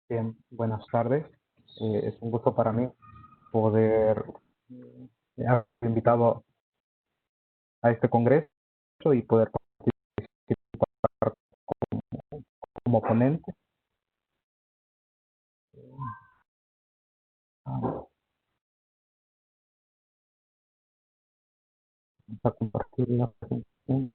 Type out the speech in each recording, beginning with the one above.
Bien, buenas tardes. Es un gusto para mí poder haber invitado a este congreso y poder participar como ponente. Vamos a compartir la presentación.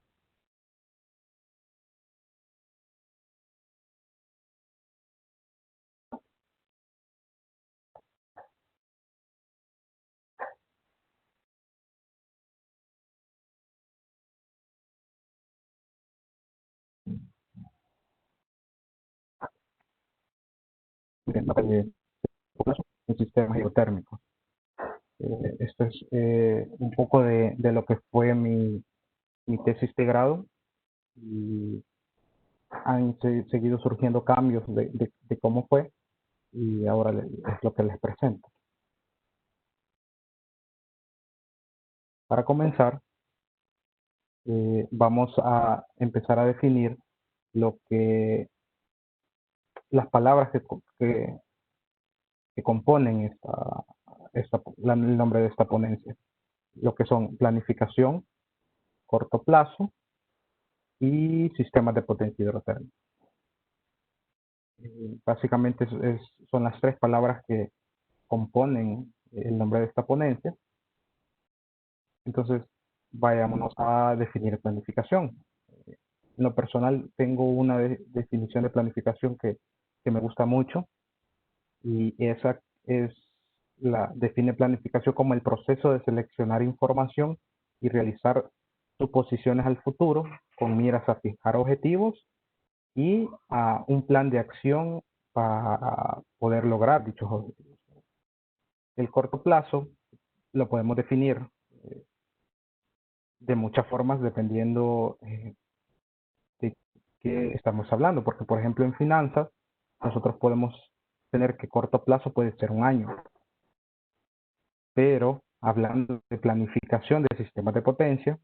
Bien, un sistema geotérmico. Esto es un poco de lo que fue mi tesis de grado y han seguido surgiendo cambios de cómo fue y ahora es lo que les presento. Para comenzar, vamos a empezar a definir lo que las palabras que componen el nombre de esta ponencia, lo que son planificación, corto plazo y sistemas de potencia hidrotérmica. Básicamente son las tres palabras que componen el nombre de esta ponencia. Entonces, vayámonos a definir planificación. En lo personal, tengo una definición de planificación que me gusta mucho, y esa define planificación como el proceso de seleccionar información y realizar suposiciones al futuro con miras a fijar objetivos y a un plan de acción para poder lograr dichos objetivos. El corto plazo lo podemos definir eh, de muchas formas dependiendo de qué estamos hablando, porque por ejemplo en finanzas nosotros podemos tener que corto plazo puede ser un año, pero hablando de planificación de sistemas de potencia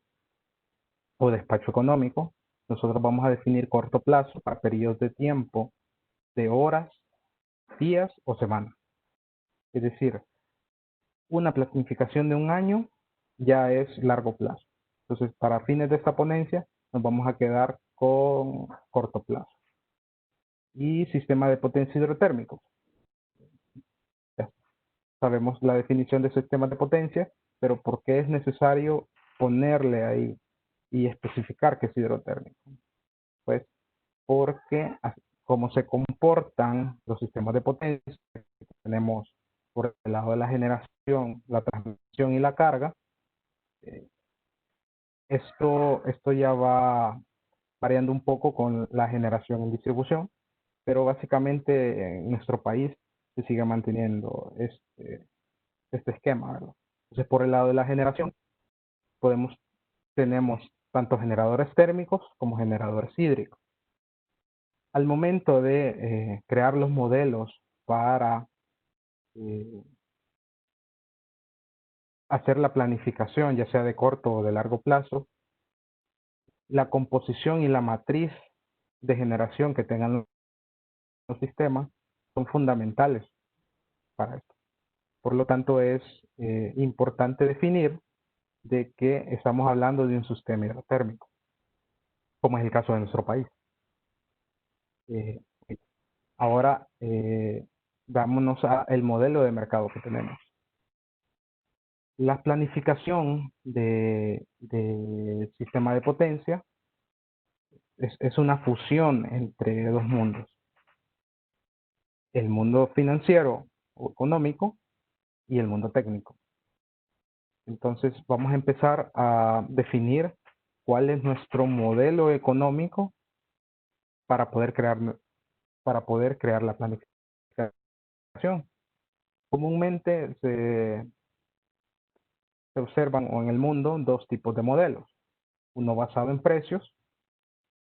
o despacho económico, nosotros vamos a definir corto plazo para periodos de tiempo de horas, días o semanas. Es decir, una planificación de un año ya es largo plazo. Entonces, para fines de esta ponencia, nos vamos a quedar con corto plazo. Y sistema de potencia hidrotérmico. Ya sabemos la definición de sistema de potencia, pero ¿por qué es necesario ponerle ahí y especificar que es hidrotérmico? Pues porque como se comportan los sistemas de potencia, tenemos por el lado de la generación, la transmisión y la carga, eh, esto ya va variando un poco con la generación y distribución, pero básicamente en nuestro país se sigue manteniendo este esquema, ¿verdad? Entonces, por el lado de la generación, tenemos tanto generadores térmicos como generadores hídricos. Al momento de crear los modelos para eh, hacer la planificación, ya sea de corto o de largo plazo, la composición y la matriz de generación que tengan los sistemas son fundamentales para esto. Por lo tanto, es importante definir de que estamos hablando de un sistema hidrotérmico, como es el caso de nuestro país. Eh, Ahora, vámonos al modelo de mercado que tenemos. La planificación de sistema de potencia es una fusión entre dos mundos. El mundo financiero o económico y el mundo técnico. Entonces, vamos a empezar a definir cuál es nuestro modelo económico para poder crear la planificación. Comúnmente se observan en el mundo dos tipos de modelos. Uno basado en precios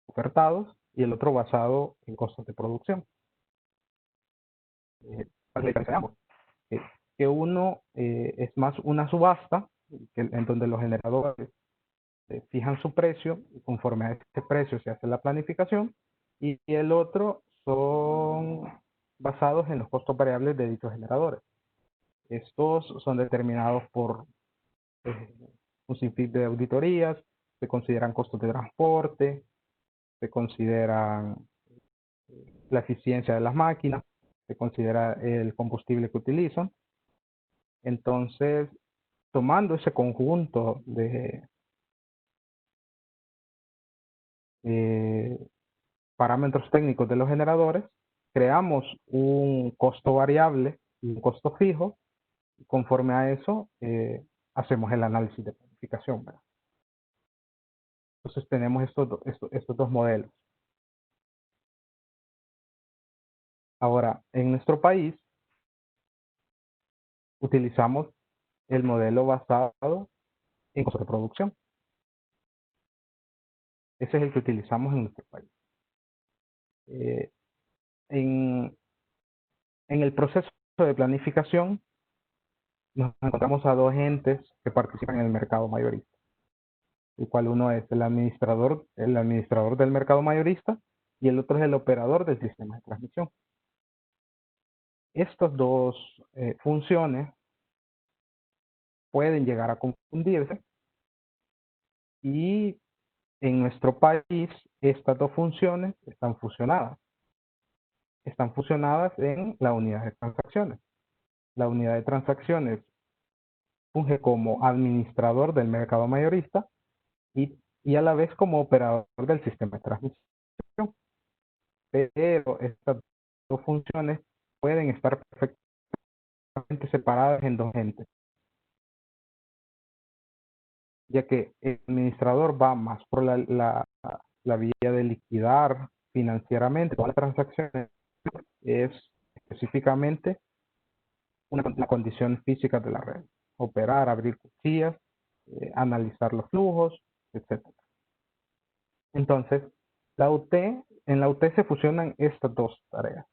ofertados y el otro basado en costos de producción. Eh, que uno es más una subasta, en donde los generadores fijan su precio y conforme a ese precio se hace la planificación, y el otro son basados en los costos variables de dichos generadores. Estos son determinados por eh, un sinfín de auditorías, se consideran costos de transporte, se consideran la eficiencia de las máquinas, se considera el combustible que utilizan. Entonces, tomando ese conjunto de parámetros técnicos de los generadores, creamos un costo variable y un costo fijo, y conforme a eso hacemos el análisis de planificación, ¿verdad? Entonces tenemos estos dos modelos. Ahora, en nuestro país utilizamos el modelo basado en costo de producción. Ese es el que utilizamos en nuestro país. Eh, en, en el proceso de planificación nos encontramos a dos entes que participan en el mercado mayorista, el cual uno es el administrador del mercado mayorista y el otro es el operador del sistema de transmisión. Estas dos funciones pueden llegar a confundirse y en nuestro país estas dos funciones están fusionadas. Están fusionadas en la unidad de transacciones. La unidad de transacciones funge como administrador del mercado mayorista y a la vez como operador del sistema de transmisión. Pero estas dos funciones pueden estar perfectamente separadas en dos entes, ya que el administrador va más por la vía de liquidar financieramente todas las transacciones, es específicamente una condición física de la red: operar, abrir cuchillas, analizar los flujos, etcétera. Entonces, en la UT se fusionan estas dos tareas.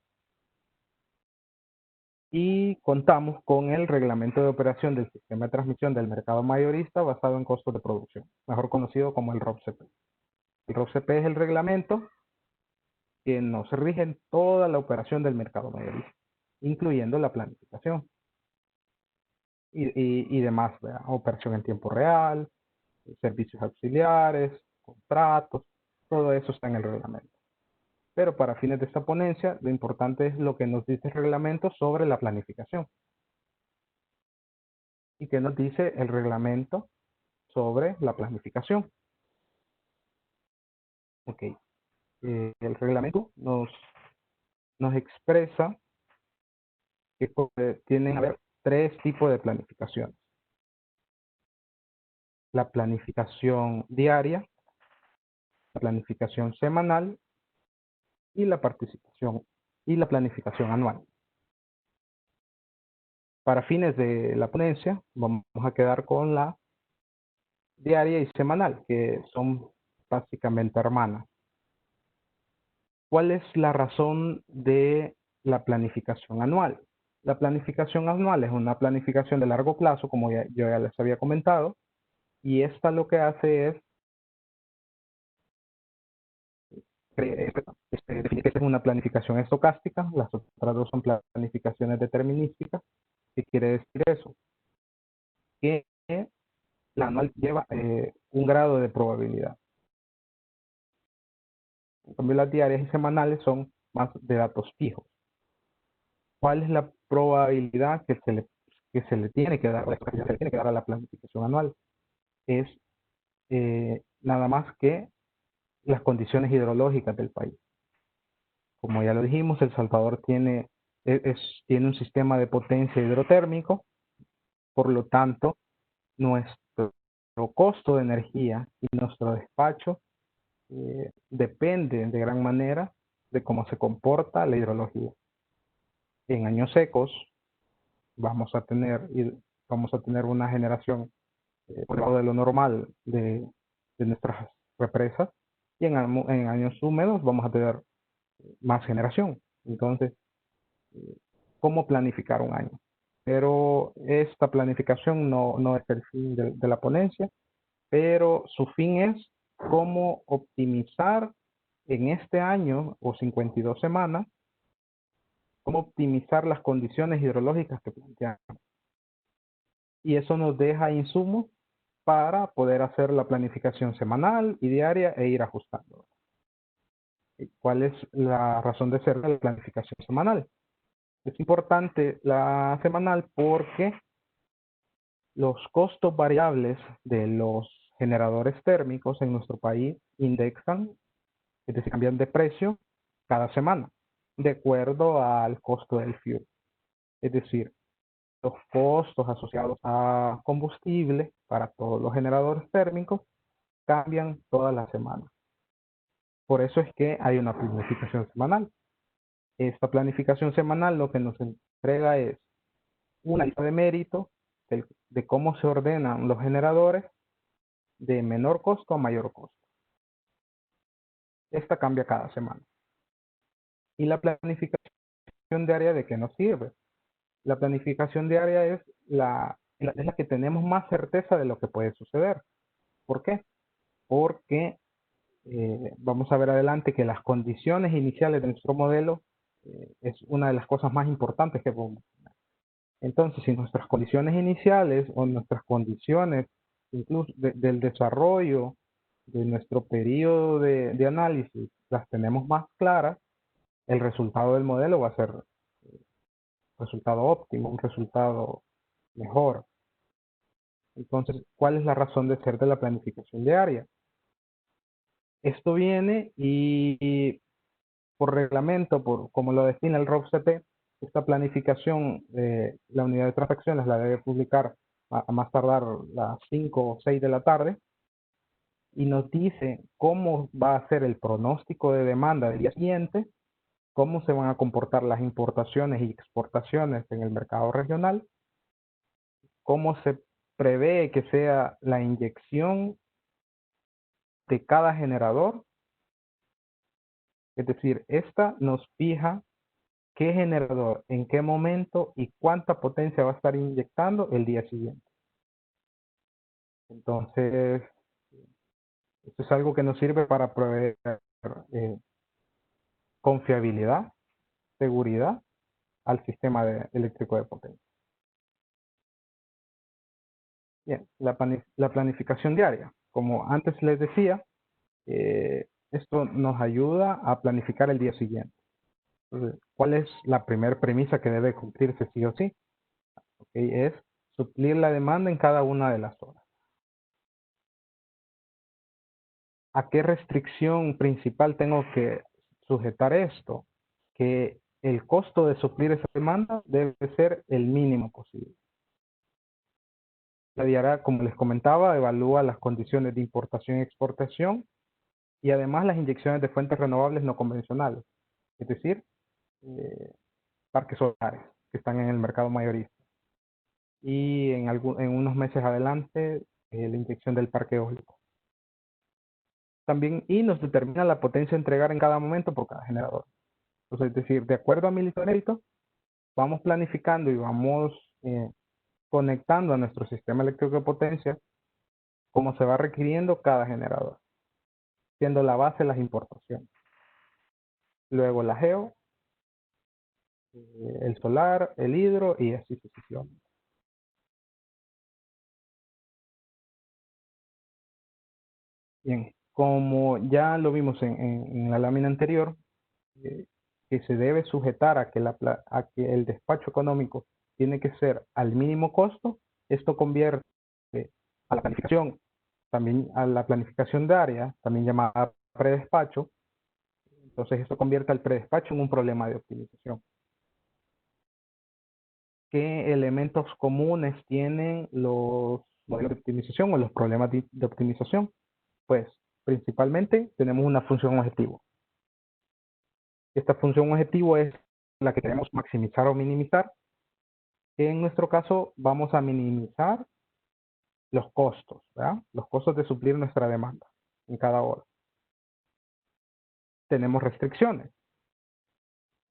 Y contamos con el reglamento de operación del sistema de transmisión del mercado mayorista basado en costos de producción, mejor conocido como el ROPCP. El ROPCP es el reglamento que nos rige en toda la operación del mercado mayorista, incluyendo la planificación y demás, ¿verdad? Operación en tiempo real, servicios auxiliares, contratos, todo eso está en el reglamento. Pero para fines de esta ponencia, lo importante es lo que nos dice el reglamento sobre la planificación. ¿Y qué nos dice el reglamento sobre la planificación? Ok. El reglamento nos expresa que tienen que haber tres tipos de planificación: la planificación diaria, la planificación semanal y la planificación anual. Para fines de la ponencia, vamos a quedar con la diaria y semanal, que son básicamente hermanas. ¿Cuál es la razón de la planificación anual? La planificación anual es una planificación de largo plazo, como yo ya les había comentado, y esta lo que hace es definir que esta es una planificación estocástica, las otras dos son planificaciones determinísticas. ¿Qué quiere decir eso? Que la anual lleva un grado de probabilidad. En cambio, las diarias y semanales son más de datos fijos. ¿Cuál es la probabilidad que se le tiene que dar, a la planificación anual? Es nada más que las condiciones hidrológicas del país. Como ya lo dijimos, El Salvador tiene un sistema de potencia hidrotérmico, por lo tanto, nuestro costo de energía y nuestro despacho depende de gran manera de cómo se comporta la hidrología. En años secos vamos a tener una generación por debajo de lo normal de nuestras represas, y en años húmedos vamos a tener más generación. Entonces, ¿cómo planificar un año? Pero esta planificación no es el fin de la ponencia, pero su fin es cómo optimizar en este año o 52 semanas cómo optimizar las condiciones hidrológicas que planteamos. Y eso nos deja insumos para poder hacer la planificación semanal y diaria e ir ajustando. ¿Cuál es la razón de ser de la planificación semanal? Es importante la semanal porque los costos variables de los generadores térmicos en nuestro país indexan, es decir, cambian de precio cada semana, de acuerdo al costo del fuel. Es decir, los costos asociados a combustible para todos los generadores térmicos cambian todas las semanas. Por eso es que hay una planificación semanal. Esta planificación semanal lo que nos entrega es una lista de méritos de cómo se ordenan los generadores de menor costo a mayor costo. Esta cambia cada semana. ¿Y la planificación diaria de qué nos sirve? La planificación diaria es la que tenemos más certeza de lo que puede suceder. ¿Por qué? Porque vamos a ver adelante que las condiciones iniciales de nuestro modelo es una de las cosas más importantes que podemos tener. Entonces, si nuestras condiciones iniciales o nuestras condiciones incluso del desarrollo de nuestro periodo de análisis las tenemos más claras, el resultado del modelo va a ser resultado óptimo, un resultado mejor. Entonces, ¿cuál es la razón de ser de la planificación diaria? Esto viene y por reglamento, como lo define el ROV-CP, esta planificación, la unidad de transacciones la debe publicar a más tardar las 5 o 6 de la tarde y nos dice cómo va a ser el pronóstico de demanda del día siguiente, cómo se van a comportar las importaciones y exportaciones en el mercado regional, cómo se prevé que sea la inyección de cada generador. Es decir, esta nos fija qué generador, en qué momento y cuánta potencia va a estar inyectando el día siguiente. Entonces, esto es algo que nos sirve para proveer confiabilidad, seguridad al sistema eléctrico de potencia. Bien, la planificación diaria. Como antes les decía, esto nos ayuda a planificar el día siguiente. Entonces, ¿cuál es la primera premisa que debe cumplirse sí o sí? Okay, es suplir la demanda en cada una de las horas. ¿A qué restricción principal tengo que sujetar esto? Que el costo de suplir esa demanda debe ser el mínimo posible. La diaria, como les comentaba, evalúa las condiciones de importación y exportación y además las inyecciones de fuentes renovables no convencionales, es decir, parques solares que están en el mercado mayorista. Y en unos meses adelante, la inyección del parque eólico. También, y nos determina la potencia a entregar en cada momento por cada generador. Entonces, es decir, de acuerdo a mi lista de méritos, vamos planificando y vamos conectando a nuestro sistema eléctrico de potencia como se va requiriendo cada generador, siendo la base las importaciones. Luego la geo, el solar, el hidro y así sucesivamente. Bien, como ya lo vimos en la lámina anterior, que se debe sujetar a que el despacho económico tiene que ser al mínimo costo, esto convierte a la planificación, también a la planificación de área, también llamada predespacho. Entonces esto convierte al predespacho en un problema de optimización. ¿Qué elementos comunes tienen los modelos de optimización o los problemas de optimización? Pues principalmente tenemos una función objetivo. Esta función objetivo es la que queremos maximizar o minimizar. En nuestro caso vamos a minimizar los costos, ¿verdad? Los costos de suplir nuestra demanda en cada hora. Tenemos restricciones.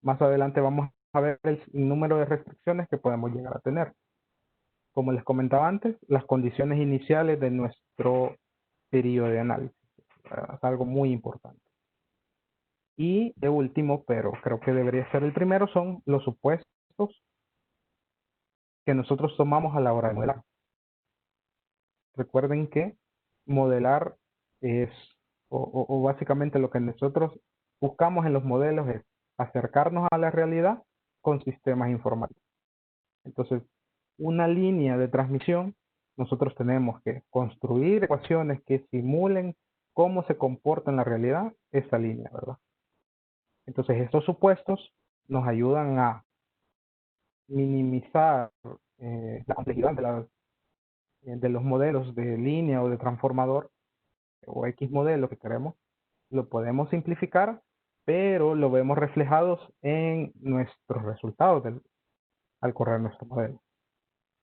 Más adelante vamos a ver el número de restricciones que podemos llegar a tener. Como les comentaba antes, las condiciones iniciales de nuestro periodo de análisis. Es algo muy importante. Y de último, pero creo que debería ser el primero, son los supuestos que nosotros tomamos a la hora de modelar. Recuerden que modelar es, o básicamente lo que nosotros buscamos en los modelos es acercarnos a la realidad con sistemas informáticos. Entonces, una línea de transmisión, nosotros tenemos que construir ecuaciones que simulen cómo se comporta en la realidad esa línea, ¿verdad? Entonces, estos supuestos nos ayudan a minimizar la complejidad de los modelos de línea o de transformador o X modelo que queremos. Lo podemos simplificar, pero lo vemos reflejados en nuestros resultados al correr nuestro modelo.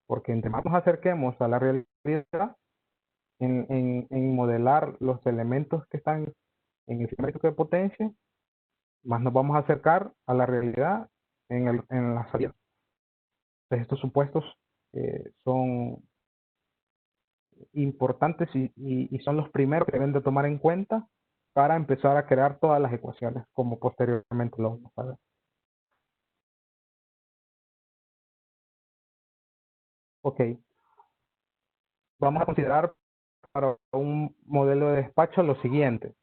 Porque entre más nos acerquemos a la realidad, en modelar los elementos que están en el sistema eléctrico de potencia, más nos vamos a acercar a la realidad en la salida. Entonces, estos supuestos son importantes y son los primeros que deben de tomar en cuenta para empezar a crear todas las ecuaciones, como posteriormente lo vamos a ver. Ok, vamos a considerar para un modelo de despacho lo siguiente.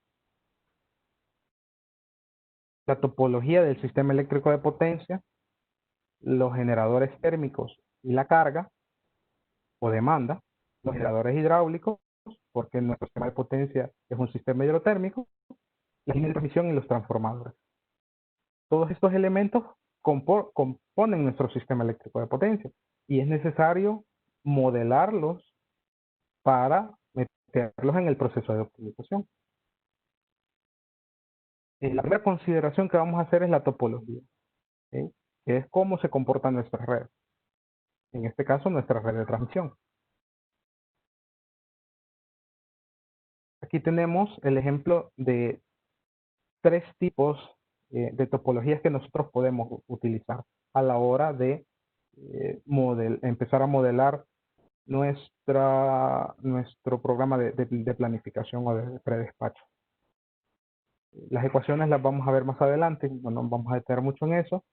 La topología del sistema eléctrico de potencia, los generadores térmicos y la carga o demanda, los generadores hidráulicos, porque nuestro sistema de potencia es un sistema hidrotérmico, la línea de transmisión y los transformadores. Todos estos elementos componen nuestro sistema eléctrico de potencia y es necesario modelarlos para meterlos en el proceso de optimización. La primera consideración que vamos a hacer es la topología, ¿sí? Que es cómo se comporta nuestra red. En este caso, nuestra red de transmisión. Aquí tenemos el ejemplo de tres tipos de topologías que nosotros podemos utilizar a la hora de empezar a modelar nuestro programa de planificación o de predespacho. Las ecuaciones las vamos a ver más adelante, no nos vamos a detener mucho en eso,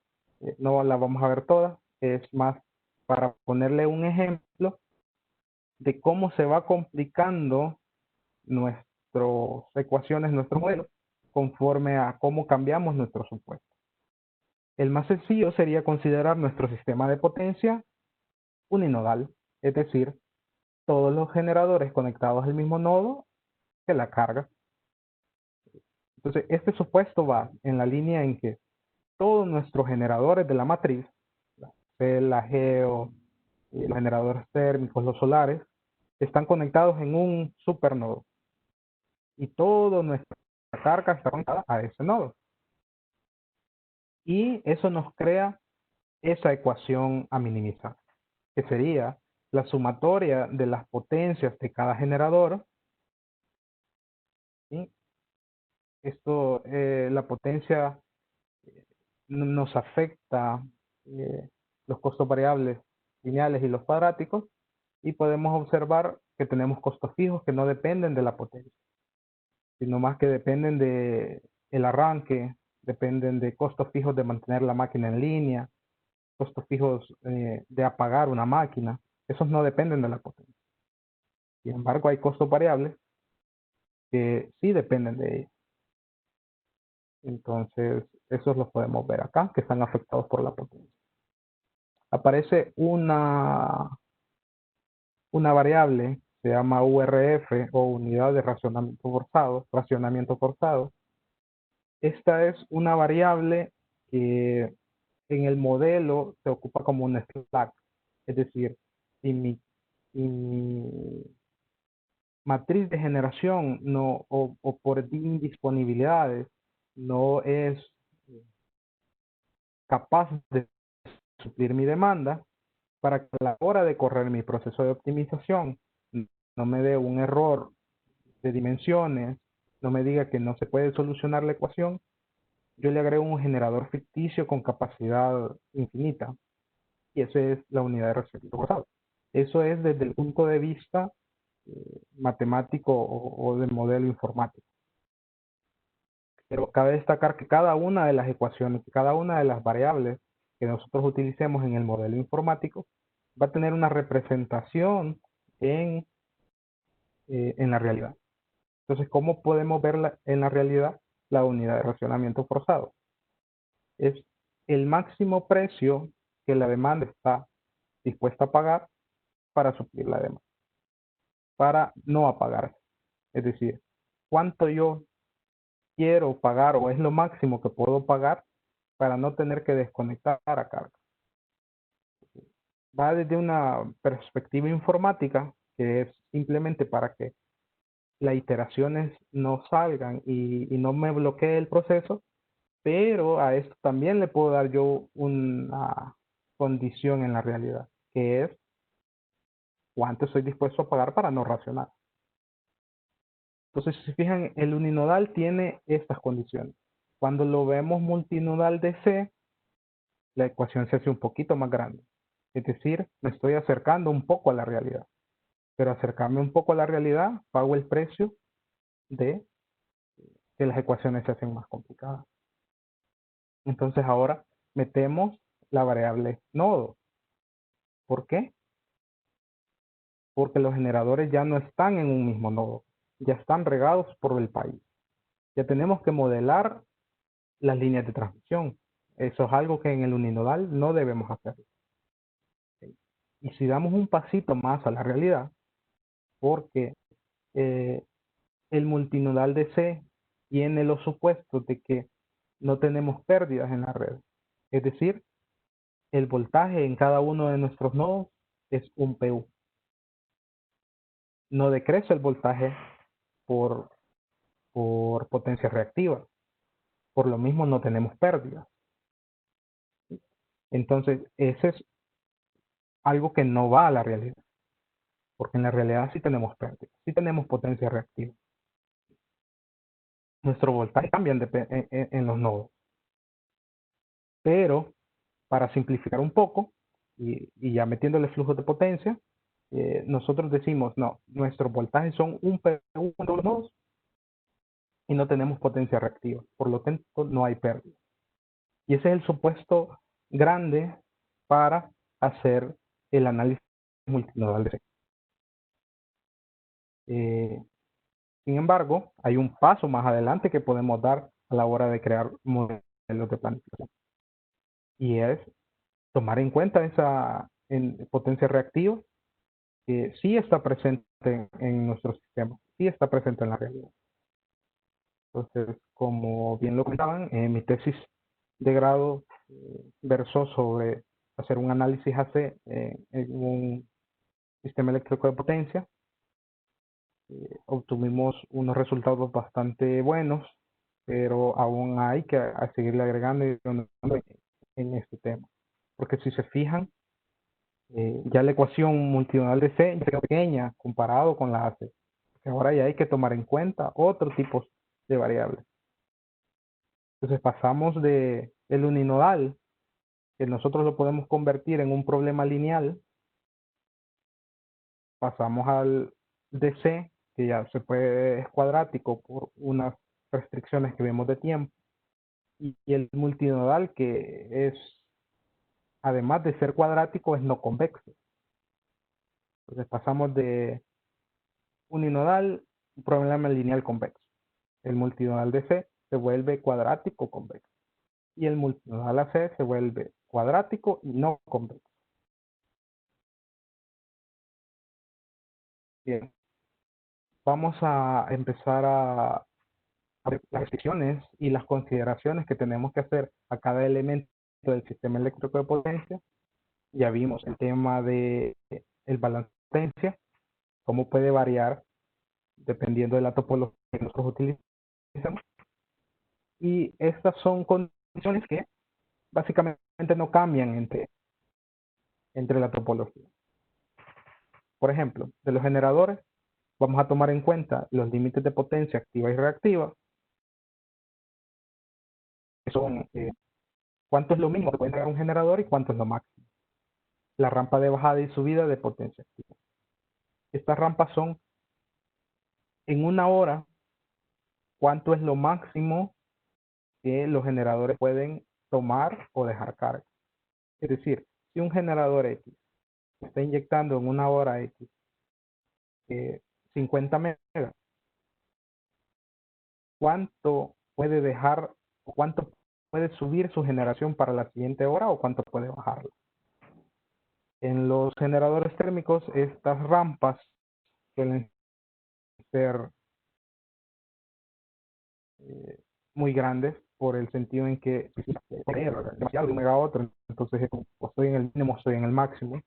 no las vamos a ver todas, es más para ponerle un ejemplo de cómo se va complicando nuestras ecuaciones, nuestro modelo, conforme a cómo cambiamos nuestro supuesto. El más sencillo sería considerar nuestro sistema de potencia uninodal, es decir, todos los generadores conectados al mismo nodo que la carga. Entonces, este supuesto va en la línea en que todos nuestros generadores de la matriz, la C, la Geo, los generadores térmicos, los solares, están conectados en un supernodo. Y toda nuestra carga está conectada a ese nodo. Y eso nos crea esa ecuación a minimizar, que sería la sumatoria de las potencias de cada generador. ¿Sí? Esto, la potencia nos afecta los costos variables lineales y los cuadráticos, y podemos observar que tenemos costos fijos que no dependen de la potencia, sino más que dependen de el arranque, dependen de costos fijos de mantener la máquina en línea, costos fijos de apagar una máquina. Esos no dependen de la potencia. Sin embargo, hay costos variables que sí dependen de ella. Entonces, esos los podemos ver acá, que están afectados por la potencia. Aparece una variable, se llama URF o unidad de racionamiento forzado. Esta es una variable que en el modelo se ocupa como un slack. Es decir, si mi matriz de generación no, o por indisponibilidades no es capaz de suplir mi demanda, para que a la hora de correr mi proceso de optimización no me dé un error de dimensiones, no me diga que no se puede solucionar la ecuación, yo le agrego un generador ficticio con capacidad infinita. Y esa es la unidad de racionamiento forzado. Eso es desde el punto de vista matemático o del modelo informático. Pero cabe destacar que cada una de las ecuaciones, cada una de las variables que nosotros utilicemos en el modelo informático va a tener una representación en la realidad. Entonces, ¿cómo podemos ver en la realidad la unidad de racionamiento forzado? Es el máximo precio que la demanda está dispuesta a pagar para suplir la demanda, para no apagar. Es decir, cuánto yo quiero pagar o es lo máximo que puedo pagar para no tener que desconectar a carga. Va desde una perspectiva informática, que es simplemente para que las iteraciones no salgan y no me bloquee el proceso, pero a esto también le puedo dar yo una condición en la realidad, que es cuánto estoy dispuesto a pagar para no racionar. Entonces, si se fijan, el uninodal tiene estas condiciones. Cuando lo vemos multinodal de C, la ecuación se hace un poquito más grande. Es decir, me estoy acercando un poco a la realidad. Pero acercarme un poco a la realidad, pago el precio de que las ecuaciones se hacen más complicadas. Entonces ahora metemos la variable nodo. ¿Por qué? Porque los generadores ya no están en un mismo nodo, ya están regados por el país. Ya tenemos que modelar las líneas de transmisión. Eso es algo que en el uninodal no debemos hacer. Y si damos un pasito más a la realidad, porque eh, el multinodal de C tiene los supuestos de que no tenemos pérdidas en la red. Es decir, el voltaje en cada uno de nuestros nodos es un PU. No decrece el voltaje por, por potencia reactiva. Por lo mismo no tenemos pérdidas. Entonces, ese es algo que no va a la realidad. Porque en la realidad sí tenemos pérdidas, sí tenemos potencia reactiva. Nuestro voltaje cambia en los nodos. Pero, para simplificar un poco, y ya metiéndole flujos de potencia, nosotros decimos, no, nuestros voltajes son un PU en los nodos y no tenemos potencia reactiva. Por lo tanto, no hay pérdida. Y ese es el supuesto grande para hacer el análisis multinodal de C. Sin embargo, hay un paso más adelante que podemos dar a la hora de crear modelos de planificación. Y es tomar en cuenta esa potencia reactiva que sí está presente en nuestro sistema, sí está presente en la realidad. Entonces, como bien lo comentaban, mi tesis de grado versó sobre hacer un análisis AC en un sistema eléctrico de potencia. Obtuvimos unos resultados bastante buenos, pero aún hay que seguirle agregando en este tema. Porque si se fijan, ya la ecuación multinodal de C es pequeña comparado con la AC. Ahora ya hay que tomar en cuenta otros tipos de variables. Entonces pasamos de el uninodal, que nosotros lo podemos convertir en un problema lineal, pasamos al DC, que ya se puede, es cuadrático por unas restricciones que vemos de tiempo, y el multinodal, que es, además de ser cuadrático, es no convexo. Entonces pasamos de uninodal, un problema lineal convexo. El multinodal DC se vuelve cuadrático convexo. Y el multinodal AC se vuelve cuadrático y no convexo. Bien, vamos a empezar a ver las restricciones y las consideraciones que tenemos que hacer a cada elemento del sistema eléctrico de potencia. Ya vimos el tema de el balance de potencia, cómo puede variar dependiendo de la topología que nosotros utilicemos. Y estas son condiciones que básicamente no cambian entre la topología. Por ejemplo, de los generadores, vamos a tomar en cuenta los límites de potencia activa y reactiva, que son cuánto es lo mínimo que puede entregar un generador y cuánto es lo máximo. La rampa de bajada y subida de potencia activa. Estas rampas son en una hora, cuánto es lo máximo que los generadores pueden tomar o dejar carga. Es decir, si un generador X está inyectando en una hora X 50 megas, ¿cuánto puede dejar o cuánto puede subir su generación para la siguiente hora o cuánto puede bajarla? En los generadores térmicos, estas rampas suelen ser muy grandes por el sentido en que si demasiado de un mega a otro, entonces o estoy en el mínimo o estoy en el máximo,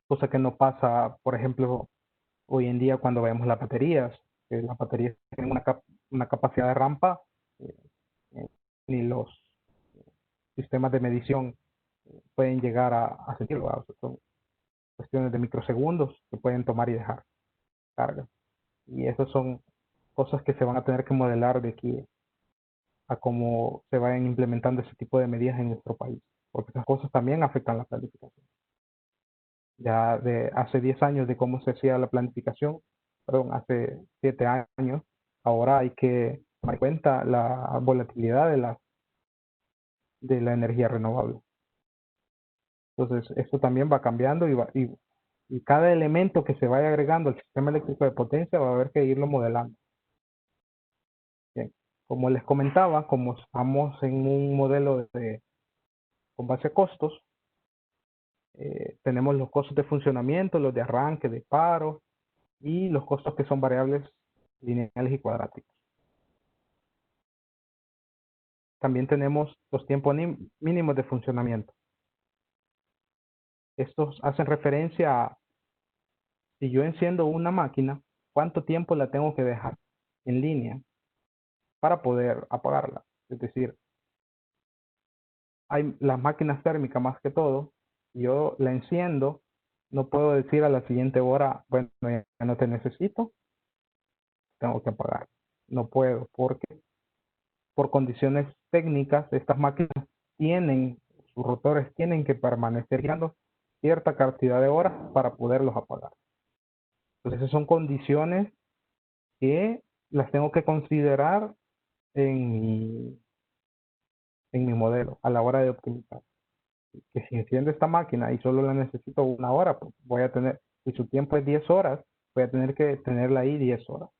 cosa que no pasa, por ejemplo, hoy en día cuando vemos las baterías. Las baterías tienen una capacidad de rampa, eh, ni los sistemas de medición pueden llegar a sentirlo. O sea, son cuestiones de microsegundos que pueden tomar y dejar carga. Y esas son cosas que se van a tener que modelar de aquí a cómo se vayan implementando ese tipo de medidas en nuestro país, porque esas cosas también afectan la planificación. Ya de hace 10 años de cómo se hacía la planificación, perdón, hace 7 años, ahora hay que tomar en cuenta la volatilidad de la energía renovable. Entonces, esto también va cambiando y cada elemento que se vaya agregando al sistema eléctrico de potencia va a haber que irlo modelando. Bien. Como les comentaba, como estamos en un modelo con base a costos, tenemos los costos de funcionamiento, los de arranque, de paro y los costos que son variables lineales y cuadráticos. También tenemos los tiempos mínimos de funcionamiento. Estos hacen referencia a si yo enciendo una máquina, cuánto tiempo la tengo que dejar en línea para poder apagarla. Es decir, hay las máquinas térmicas más que todo, yo la enciendo, no puedo decir a la siguiente hora, bueno, ya no te necesito, tengo que apagar. No puedo, porque por condiciones técnicas, estas máquinas tienen, sus rotores tienen que permanecer girando cierta cantidad de horas para poderlos apagar. Entonces, esas son condiciones que las tengo que considerar en mi modelo a la hora de optimizar. Que si enciendo esta máquina y solo la necesito una hora, pues voy a tener, si su tiempo es 10 horas, voy a tener que tenerla ahí 10 horas.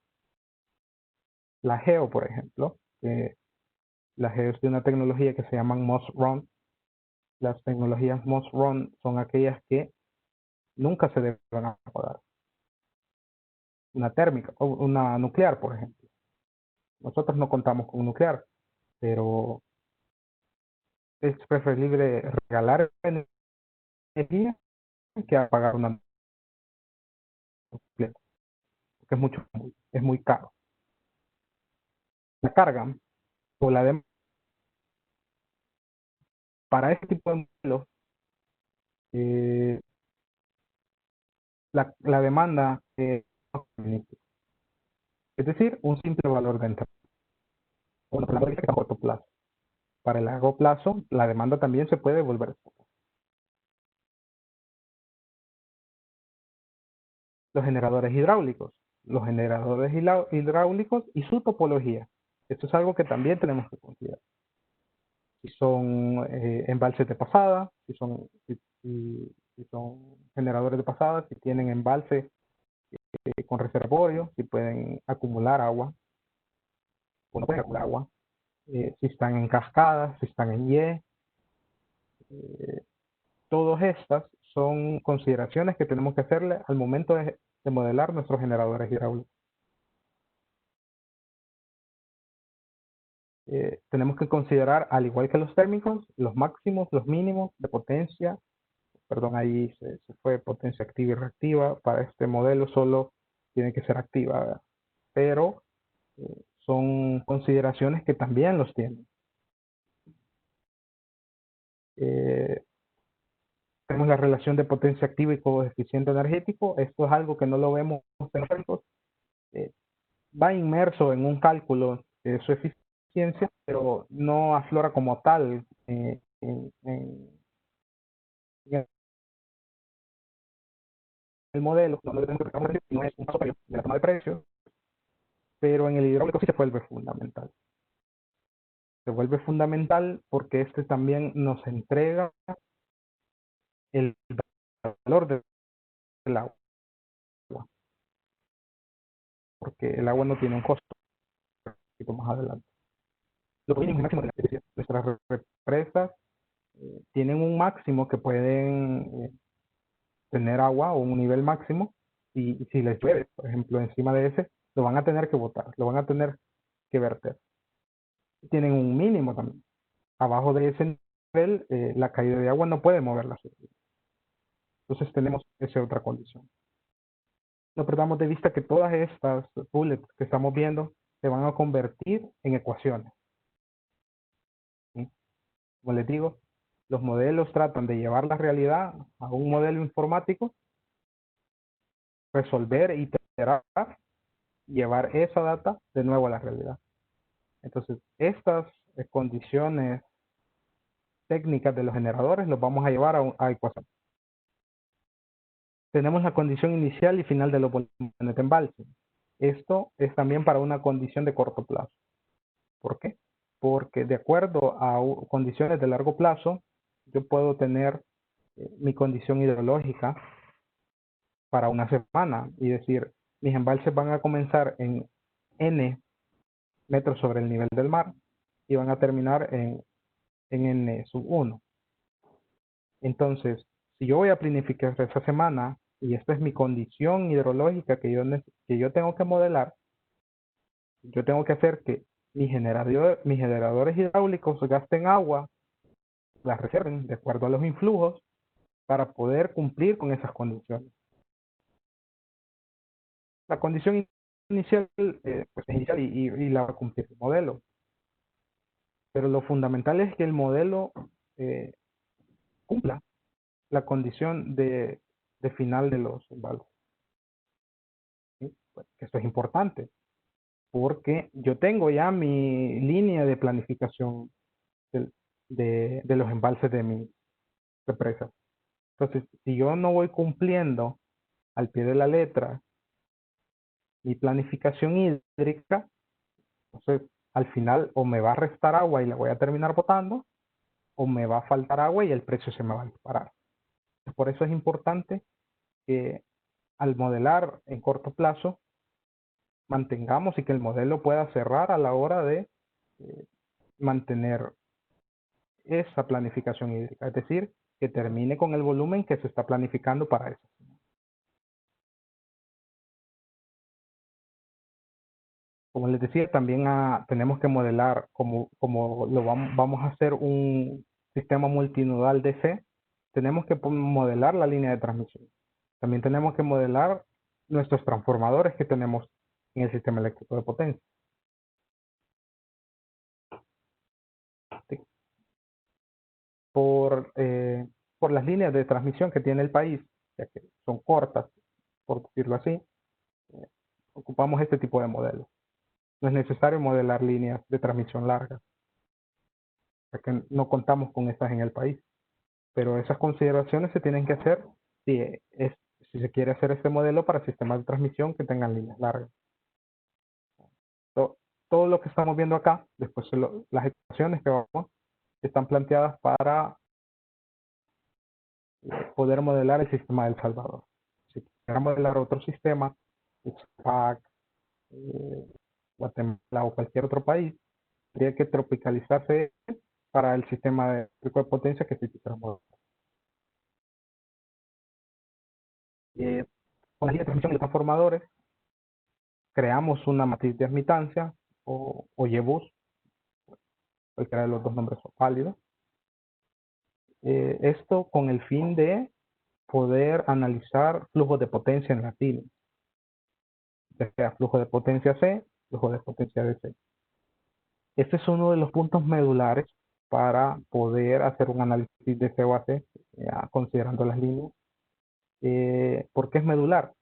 La Geo, por ejemplo, la Geo es de una tecnología que se llama MOS-Run. Las tecnologías MOS-Run son aquellas que nunca se deben apagar. Una térmica o una nuclear, por ejemplo. Nosotros no contamos con nuclear, pero es preferible regalar energía que apagar una nuclear, porque es muy caro. La carga o la demanda para este tipo de modelos, eh, la demanda es decir, un simple valor de entrada. Una planificación a corto plazo. Para el largo plazo, la demanda también se puede volver. Los generadores hidráulicos. Los generadores hidráulicos y su topología. Esto es algo que también tenemos que considerar. Si son embalses de pasada, si son generadores de pasada, si tienen embalse con reservorio, si pueden acumular agua o no pueden acumular agua, si están en cascadas, si están en Y. Todas estas son consideraciones que tenemos que hacerle al momento de modelar nuestros generadores hidráulicos. Tenemos que considerar, al igual que los térmicos, los máximos, los mínimos de potencia. Perdón, ahí se fue potencia activa y reactiva. Para este modelo solo tiene que ser activa, ¿verdad? Pero son consideraciones que también los tienen. Tenemos la relación de potencia activa y coeficiente energético. Esto es algo que no lo vemos en los térmicos. Va inmerso en un cálculo de su eficiencia, pero no aflora como tal en el modelo, no es un paso de la toma de precios, pero en el hidráulico sí se vuelve fundamental. se vuelve fundamental porque este también nos entrega el valor del agua, porque el agua no tiene un costo, un poquito más adelante. Los mínimos y máximos de la especie. Nuestras represas tienen un máximo que pueden tener agua o un nivel máximo, y si les llueve, por ejemplo, encima de ese, lo van a tener que botar, lo van a tener que verter. Tienen un mínimo también. Abajo de ese nivel, la caída de agua no puede mover la superficie. Entonces tenemos esa otra condición. No perdamos de vista que todas estas bullets que estamos viendo se van a convertir en ecuaciones. ¿Sí? Como les digo, los modelos tratan de llevar la realidad a un modelo informático, resolver, iterar, llevar esa data de nuevo a la realidad. Entonces, estas condiciones técnicas de los generadores los vamos a llevar a ecuación. Tenemos la condición inicial y final de los volúmenes de embalse. Esto es también para una condición de corto plazo. ¿Por qué? Porque de acuerdo a condiciones de largo plazo, yo puedo tener mi condición hidrológica para una semana y decir, mis embalses van a comenzar en N metros sobre el nivel del mar y van a terminar en N sub 1. Entonces, si yo voy a planificar esa semana y esta es mi condición hidrológica que yo tengo que modelar, yo tengo que hacer que mis generadores hidráulicos gasten agua, las reserven de acuerdo a los influjos para poder cumplir con esas condiciones. La condición inicial, pues es inicial y la va a cumplir el modelo. Pero lo fundamental es que el modelo cumpla la condición de final de los embalses. ¿Sí? Pues, esto es importante porque yo tengo ya mi línea de planificación de los embalses de mi represa. Entonces, si yo no voy cumpliendo al pie de la letra mi planificación hídrica, entonces al final o me va a restar agua y la voy a terminar botando, o me va a faltar agua y el precio se me va a disparar. Por eso es importante que al modelar en corto plazo mantengamos y que el modelo pueda cerrar a la hora de mantener esa planificación hídrica, es decir, que termine con el volumen que se está planificando para eso. Como les decía, también tenemos que modelar, como vamos a hacer un sistema multinodal DC, tenemos que modelar la línea de transmisión. También tenemos que modelar nuestros transformadores que tenemos en el sistema eléctrico de potencia. ¿Sí? Por las líneas de transmisión que tiene el país, ya que son cortas, por decirlo así, ocupamos este tipo de modelos. No es necesario modelar líneas de transmisión largas, ya que no contamos con estas en el país. Pero esas consideraciones se tienen que hacer si se quiere hacer este modelo para sistemas de transmisión que tengan líneas largas. Todo lo que estamos viendo acá, después las ecuaciones que vamos, están planteadas para poder modelar el sistema de El Salvador. Si quisiera modelar otro sistema, SPAC, Guatemala o cualquier otro país, tendría que tropicalizarse para el sistema de potencia que se quisiera modelar. Con la línea de transmisión y los transformadores, creamos una matriz de admitancia o YBUS, cualquiera de los dos nombres son válidos. Esto con el fin de poder analizar flujos de potencia en la línea, ya sea flujo de potencia C, flujo de potencia DC. Este es uno de los puntos medulares para poder hacer un análisis de C o AC, considerando las líneas. ¿Por qué es medular?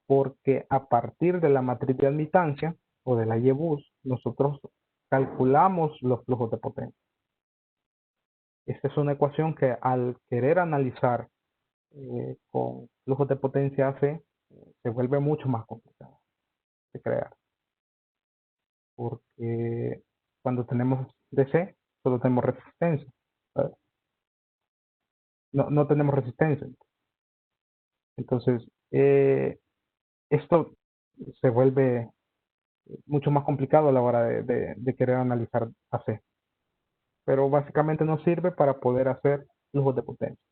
Porque a partir de la matriz de admitancia o de la YBUS, nosotros calculamos los flujos de potencia. Esta es una ecuación que al querer analizar con flujos de potencia AC, se vuelve mucho más complicada de crear. Porque cuando tenemos de C, solo tenemos resistencia. No tenemos resistencia. Entonces, esto se vuelve mucho más complicado a la hora de querer analizar AC. Pero básicamente nos sirve para poder hacer flujos de potencia.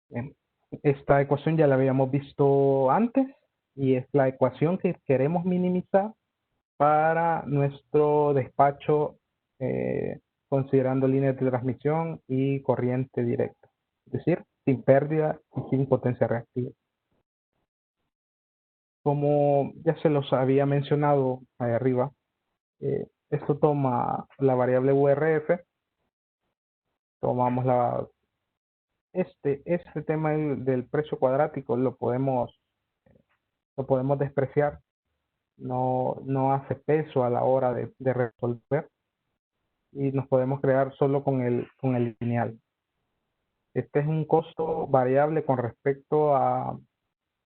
Bien. Esta ecuación ya la habíamos visto antes y es la ecuación que queremos minimizar para nuestro despacho considerando líneas de transmisión y corriente directa, es decir, sin pérdida y sin potencia reactiva. Como ya se los había mencionado ahí arriba, esto toma la variable URF, tomamos este tema del precio cuadrático lo podemos despreciar, no hace peso a la hora de resolver y nos podemos crear solo con el lineal. Este es un costo variable con respecto a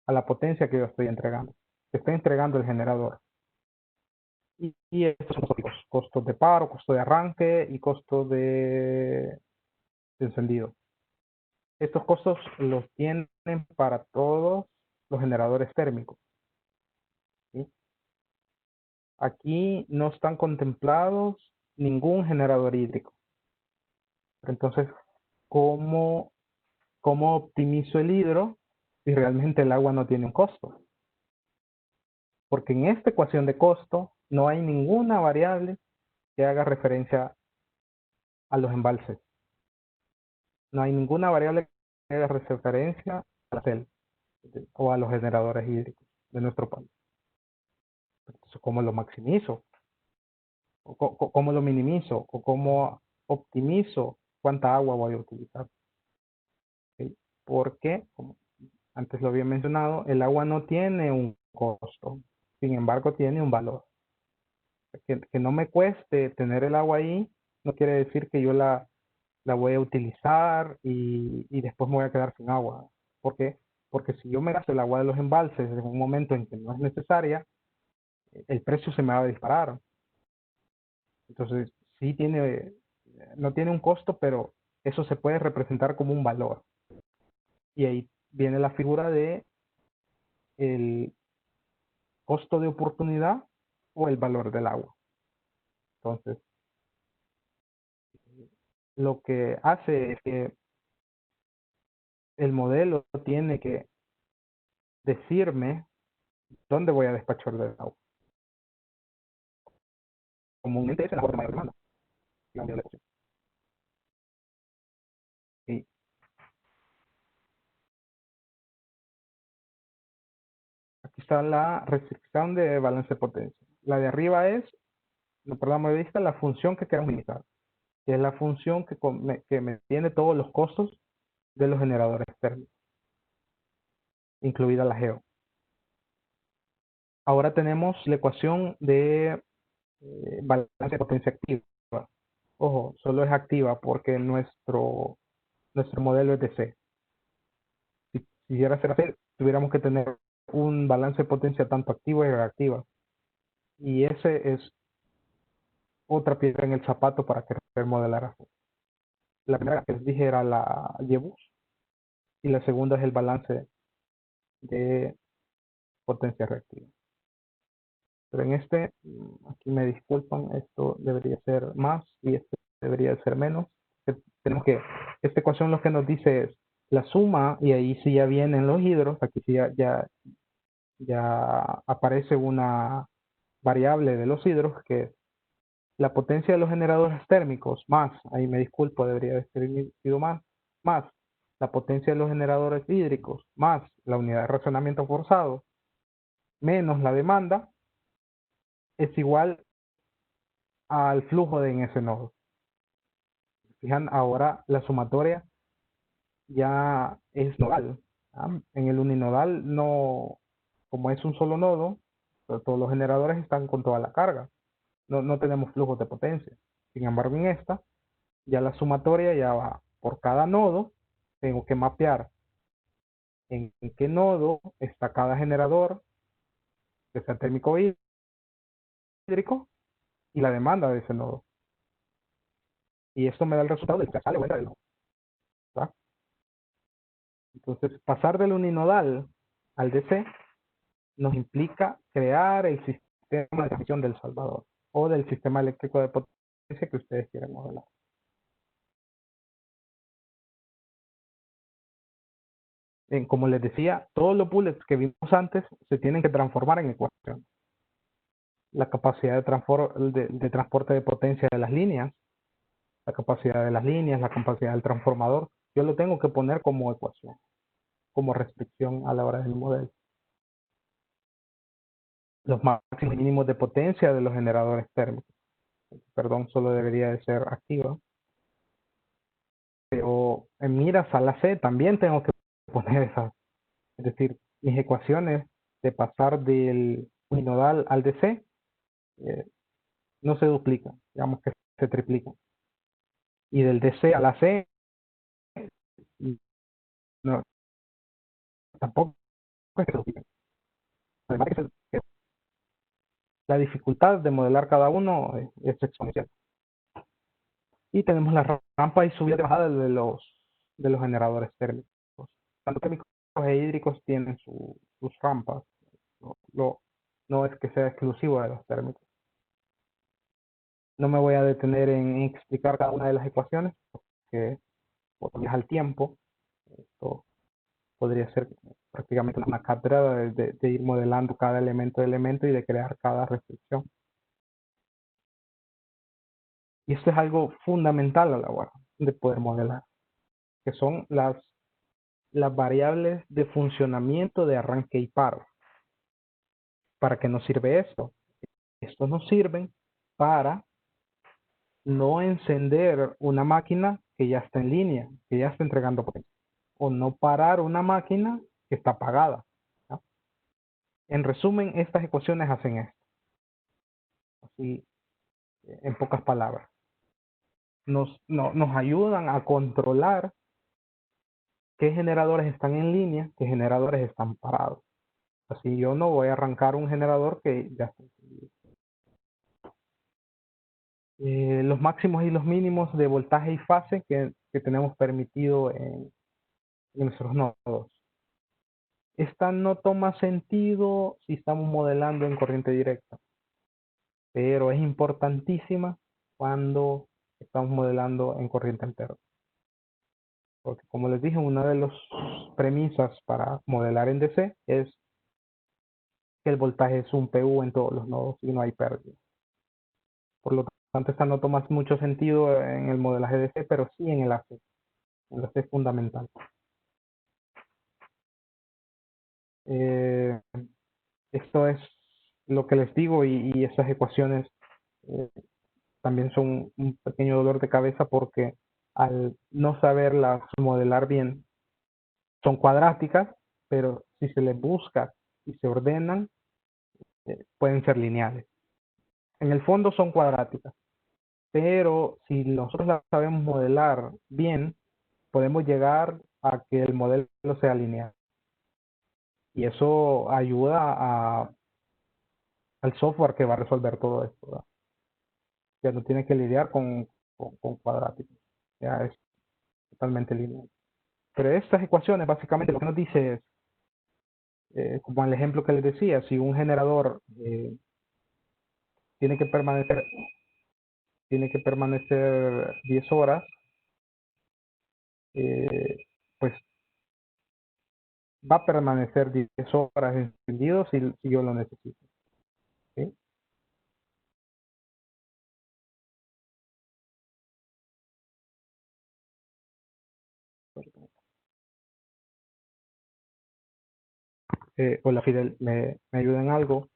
la potencia que yo estoy entregando. Estoy entregando el generador. Y estos son los costos de paro, costo de arranque y costo de encendido. Estos costos los tienen para todos los generadores térmicos. ¿Sí? Aquí no están contemplados ningún generador hídrico. Entonces, ¿cómo optimizo el hidro si realmente el agua no tiene un costo? Porque en esta ecuación de costo no hay ninguna variable que haga referencia a los embalses. No hay ninguna variable que haga referencia a la CEL o a los generadores hídricos de nuestro país. Entonces, ¿cómo lo maximizo? ¿Cómo lo minimizo? ¿O cómo optimizo cuánta agua voy a utilizar? ¿Sí? Porque, como antes lo había mencionado, el agua no tiene un costo, sin embargo tiene un valor. Que no me cueste tener el agua ahí, no quiere decir que yo la voy a utilizar y después me voy a quedar sin agua. ¿Por qué? Porque si yo me gasto el agua de los embalses en un momento en que no es necesaria, el precio se me va a disparar. Entonces, sí no tiene un costo, pero eso se puede representar como un valor. Y ahí viene la figura de el costo de oportunidad o el valor del agua. Entonces, lo que hace es que el modelo tiene que decirme dónde voy a despachar del agua. Comúnmente es en la forma de demanda. Y aquí está la restricción de balance de potencia. La de arriba es, no perdamos de vista, la función que queremos limitar, que es la función que me tiene todos los costos de los generadores térmicos, incluida la geo. Ahora tenemos la ecuación de balance de potencia activa. Ojo, solo es activa porque nuestro modelo es de C. Si quisiera ser así, tuviéramos que tener un balance de potencia tanto activa y reactiva. Y ese es otra piedra en el zapato para querer modelar así. La primera que les dije era la YEBUS y la segunda es el balance de potencia reactiva. Pero en aquí me disculpan, esto debería ser más y este debería ser menos. Tenemos que, esta ecuación lo que nos dice es la suma, y ahí sí ya vienen los hidros, aquí sí ya aparece una variable de los hidros que es la potencia de los generadores térmicos más, ahí me disculpo, debería haber sido más la potencia de los generadores hídricos más la unidad de razonamiento forzado menos la demanda es igual al flujo en ese nodo. Fijan, ahora la sumatoria ya es nodal. En el uninodal no, como es un solo nodo, todos los generadores están con toda la carga. No tenemos flujos de potencia. Sin embargo, en esta, ya la sumatoria ya va por cada nodo. Tengo que mapear en qué nodo está cada generador, que sea térmico hídrico y la demanda de ese nodo. Y esto me da el resultado del que sale o entra del nodo, ¿verdad? Entonces, pasar del uninodal al DC nos implica crear el sistema de transmisión del Salvador o del sistema eléctrico de potencia que ustedes quieran modelar. Como les decía, todos los bullets que vimos antes se tienen que transformar en ecuación. La capacidad de transporte de potencia de las líneas, la capacidad de las líneas, la capacidad del transformador, yo lo tengo que poner como ecuación, como restricción a la hora del modelo. Los máximos y mínimos de potencia de los generadores térmicos. Perdón, solo debería de ser activa. Pero en miras a la C también tengo que poner esas. Es decir, mis ecuaciones de pasar del uninodal al DC no se duplican, digamos que se triplican. Y del DC a la C, no, tampoco es que se duplican. Además que la dificultad de modelar cada uno es exponencial. Y tenemos la rampa y subida y bajada de los generadores térmicos. Tanto térmicos e hídricos tienen sus rampas. No es que sea exclusivo de los térmicos. No me voy a detener en explicar cada una de las ecuaciones, porque por al tiempo, esto podría ser prácticamente una cátedra de ir modelando cada elemento y de crear cada restricción. Y esto es algo fundamental a la hora de poder modelar, que son las variables de funcionamiento de arranque y paro. ¿Para qué nos sirve esto? Estos nos sirven para no encender una máquina que ya está en línea, que ya está entregando potencia, o no parar una máquina que está apagada, ¿no? En resumen, estas ecuaciones hacen esto, así en pocas palabras. Nos ayudan a controlar qué generadores están en línea, qué generadores están parados. Así yo no voy a arrancar un generador que ya está encendido. Los máximos y los mínimos de voltaje y fase que tenemos permitido en nuestros nodos. Esta no toma sentido si estamos modelando en corriente directa, pero es importantísima cuando estamos modelando en corriente alterna. Porque como les dije, una de las premisas para modelar en DC es que el voltaje es un PU en todos los nodos y no hay pérdida. Por lo tanto, esta no toma mucho sentido en el modelaje DC, pero sí en el AC. El AC es fundamental. Eh, Esto es lo que les digo y estas ecuaciones eh, también son un pequeño dolor de cabeza porque al no saberlas modelar bien, son cuadráticas, pero si se les busca y se ordenan, pueden ser lineales. En el fondo son cuadráticas, pero si nosotros las sabemos modelar bien, podemos llegar a que el modelo sea lineal. Y eso ayuda al software que va a resolver todo esto, ¿verdad? Ya no tiene que lidiar con cuadráticos, ya es totalmente lineal. Pero estas ecuaciones básicamente lo que nos dice es, como el ejemplo que les decía, si un generador tiene que permanecer tiene que permanecer 10 horas, pues va a permanecer 10 horas encendido si yo lo necesito. ¿Sí? Hola Fidel, ¿me ayuda en algo?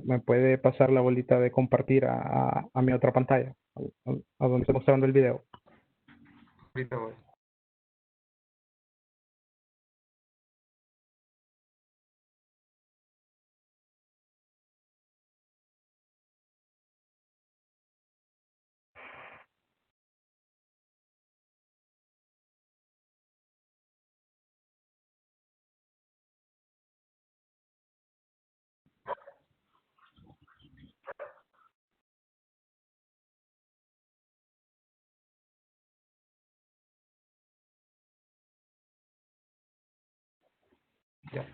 ¿Me puede pasar la bolita de compartir a mi otra pantalla? A donde estoy mostrando el video. Ahorita voy. Ya.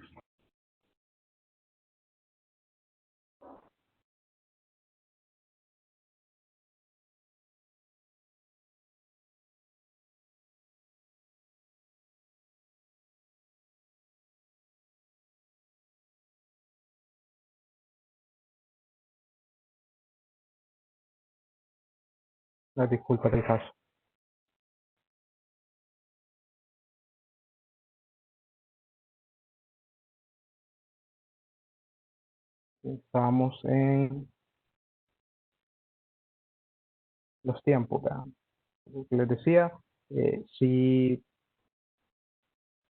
La disculpa del caso. Estábamos en los tiempos, ¿verdad? Lo que les decía, si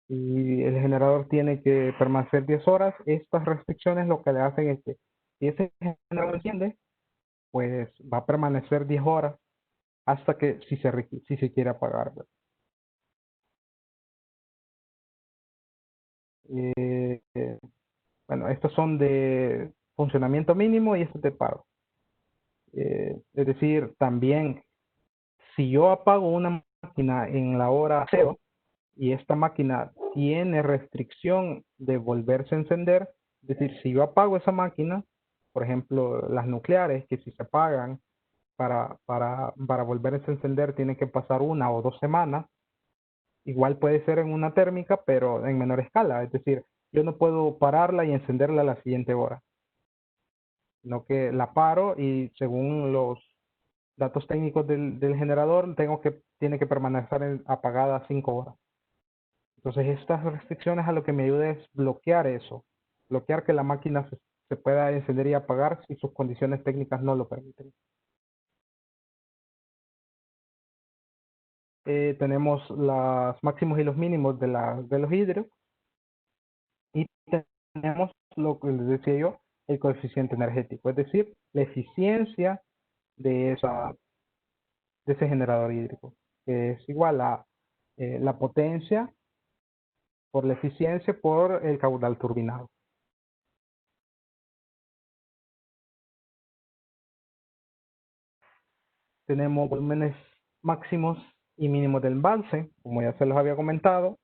el generador tiene que permanecer 10 horas, estas restricciones lo que le hacen es que si ese generador enciende, pues va a permanecer 10 horas hasta que si se quiere apagar, ¿verdad? Bueno, estos son de funcionamiento mínimo y este de pago. Es decir, también si yo apago una máquina en la hora cero y esta máquina tiene restricción de volverse a encender, es decir, si yo apago esa máquina, por ejemplo, las nucleares, que si se apagan para volverse a encender tienen que pasar 1 o 2 semanas, igual puede ser en una térmica, pero en menor escala, es decir, yo no puedo pararla y encenderla a la siguiente hora, sino que la paro y según los datos técnicos del generador, tiene que permanecer apagada 5 horas. Entonces, estas restricciones a lo que me ayuda es bloquear eso, bloquear que la máquina se pueda encender y apagar si sus condiciones técnicas no lo permiten. Tenemos los máximos y los mínimos de los hidros y tenemos lo que les decía yo, el coeficiente energético, es decir, la eficiencia de, de ese generador hídrico, que es igual a la potencia por la eficiencia por el caudal turbinado. Tenemos volúmenes máximos y mínimos del embalse, como ya se los había comentado.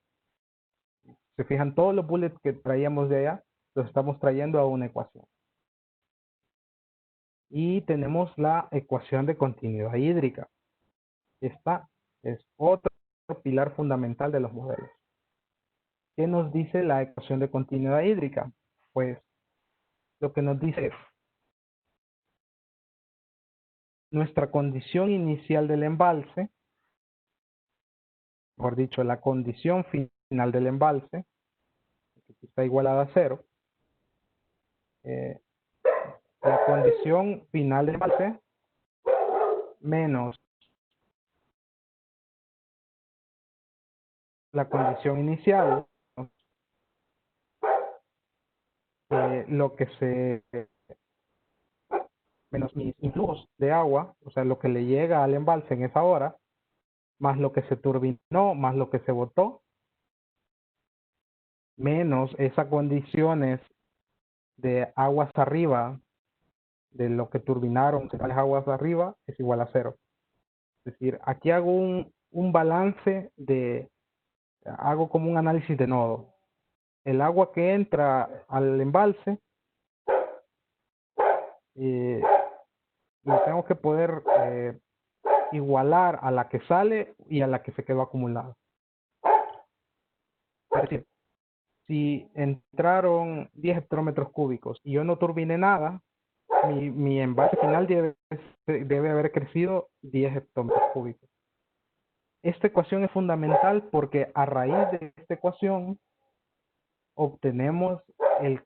Se fijan, todos los bullets que traíamos de allá, los estamos trayendo a una ecuación. Y tenemos la ecuación de continuidad hídrica. Esta es otro pilar fundamental de los modelos. ¿Qué nos dice la ecuación de continuidad hídrica? Pues lo que nos dice es nuestra condición inicial del embalse, mejor dicho, la condición final del embalse, que está igualada a 0, la condición final del embalse menos la condición inicial, lo que se menos mis influjos de agua, o sea, lo que le llega al embalse en esa hora, más lo que se turbinó, más lo que se botó, menos esas condiciones de aguas arriba, de lo que turbinaron las aguas arriba, es igual a 0. Es decir, aquí hago un balance hago como un análisis de nodo. El agua que entra al embalse, eh, lo tengo que poder igualar a la que sale y a la que se quedó acumulada. Es decir, si entraron 10 hectómetros cúbicos y yo no turbiné nada, mi embalse final debe haber crecido 10 hectómetros cúbicos. Esta ecuación es fundamental porque a raíz de esta ecuación obtenemos el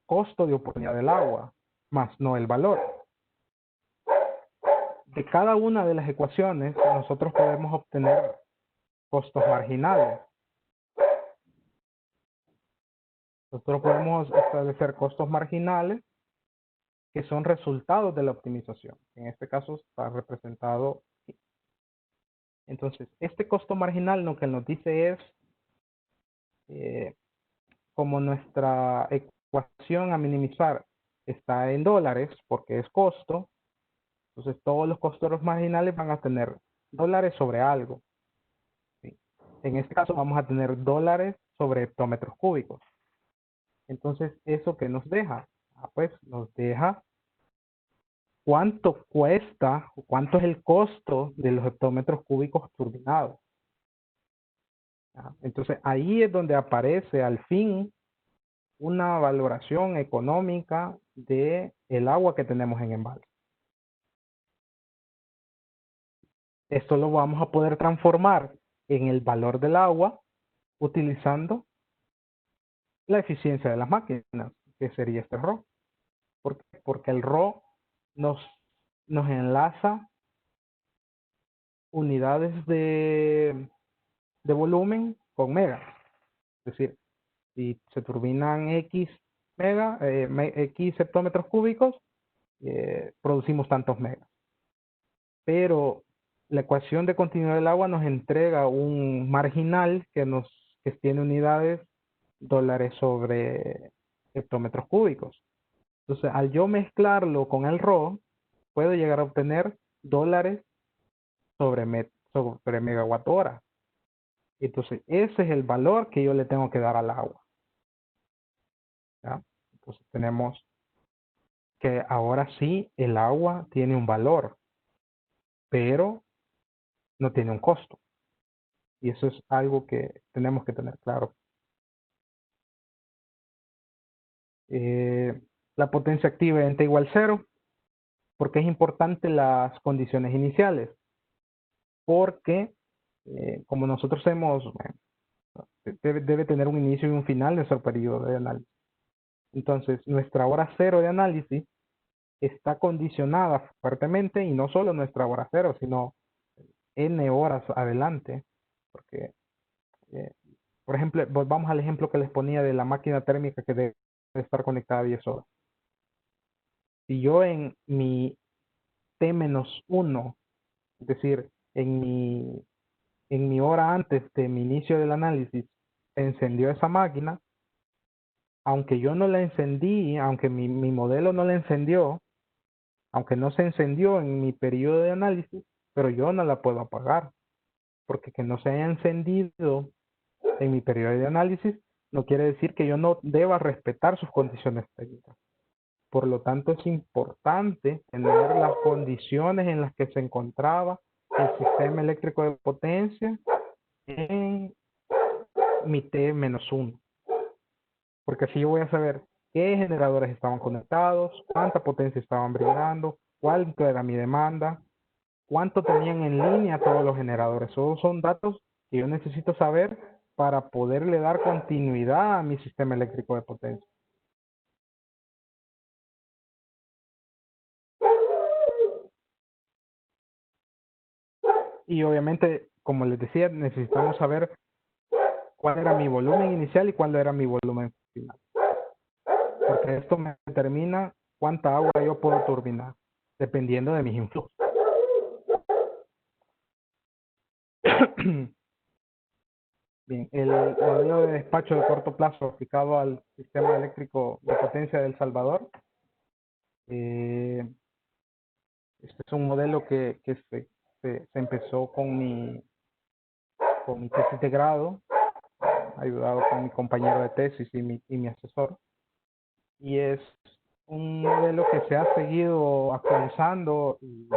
costo de oportunidad del agua, más no el valor. De cada una de las ecuaciones nosotros podemos obtener costos marginales. Nosotros podemos establecer costos marginales que son resultados de la optimización. En este caso está representado aquí. Entonces, este costo marginal lo que nos dice es, como nuestra ecuación a minimizar está en dólares, porque es costo, entonces todos los costos marginales van a tener dólares sobre algo. ¿Sí? En este caso vamos a tener dólares sobre hectómetros cúbicos. Entonces, ¿eso qué nos deja? Pues nos deja cuánto cuesta, o cuánto es el costo de los hectómetros cúbicos turbinados. Entonces, ahí es donde aparece al fin una valoración económica de el agua que tenemos en embalse. Esto lo vamos a poder transformar en el valor del agua utilizando la eficiencia de las máquinas, que sería este RO. ¿Por qué? Porque el RO nos enlaza unidades de volumen con megas. Es decir, si se turbinan X X hectómetros cúbicos, producimos tantos megas. Pero la ecuación de continuidad del agua nos entrega un marginal que tiene unidades dólares sobre hectómetros cúbicos. Entonces, al yo mezclarlo con el RO, puedo llegar a obtener dólares sobre megawatt hora. Entonces, ese es el valor que yo le tengo que dar al agua. ¿Ya? Entonces, tenemos que ahora sí el agua tiene un valor, pero no tiene un costo. Y eso es algo que tenemos que tener claro. La potencia activa en T igual 0, porque es importante las condiciones iniciales. Porque, como nosotros hemos, debe tener un inicio y un final nuestro periodo de análisis. Entonces, nuestra hora cero de análisis está condicionada fuertemente, y no solo nuestra hora cero, sino N horas adelante. Porque, eh, por ejemplo, volvamos al ejemplo que les ponía de la máquina térmica que debe estar conectada a 10 horas. Si yo en mi T-1, es decir, en mi hora antes de mi inicio del análisis, encendió esa máquina, aunque yo no la encendí, aunque mi modelo no la encendió, aunque no se encendió en mi periodo de análisis, pero yo no la puedo apagar, porque que no se haya encendido en mi periodo de análisis no quiere decir que yo no deba respetar sus condiciones técnicas. Por lo tanto, es importante tener las condiciones en las que se encontraba el sistema eléctrico de potencia en mi T-1, porque así yo voy a saber qué generadores estaban conectados, cuánta potencia estaban brindando, cuánto era mi demanda, cuánto tenían en línea todos los generadores. Esos son datos que yo necesito saber para poderle dar continuidad a mi sistema eléctrico de potencia. Y obviamente, como les decía, necesitamos saber cuál era mi volumen inicial y cuál era mi volumen final. Porque esto me determina cuánta agua yo puedo turbinar, dependiendo de mis influjos. Bien, el modelo de despacho de corto plazo aplicado al sistema eléctrico de potencia de El Salvador. Este es un modelo que se empezó con mi tesis de grado, ayudado con mi compañero de tesis y mi asesor. Y es un modelo que se ha seguido actualizando y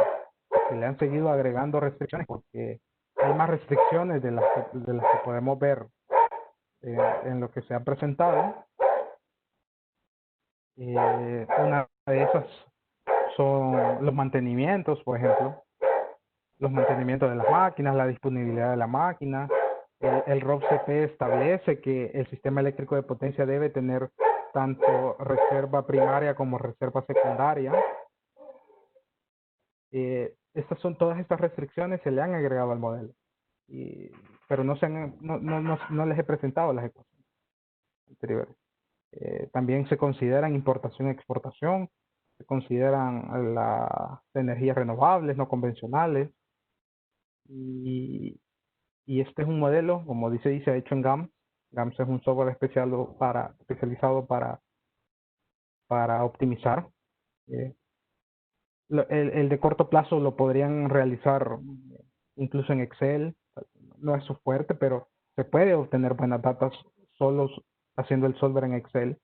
se le han seguido agregando restricciones, porque hay más restricciones de las que podemos ver en lo que se ha presentado. Una de esas son los mantenimientos, por ejemplo, los mantenimientos de las máquinas, la disponibilidad de la máquina. El ROV-CP establece que el sistema eléctrico de potencia debe tener tanto reserva primaria como reserva secundaria. Todas estas restricciones se le han agregado al modelo, pero no les he presentado las ecuaciones anteriores. También se consideran importación y exportación, se consideran las energías renovables, no convencionales, y este es un modelo, como dice, hecho en GAMS. GAMS es un software especializado para optimizar. El de corto plazo lo podrían realizar incluso en Excel. No es su fuerte, pero se puede obtener buenas datas solo haciendo el software en Excel.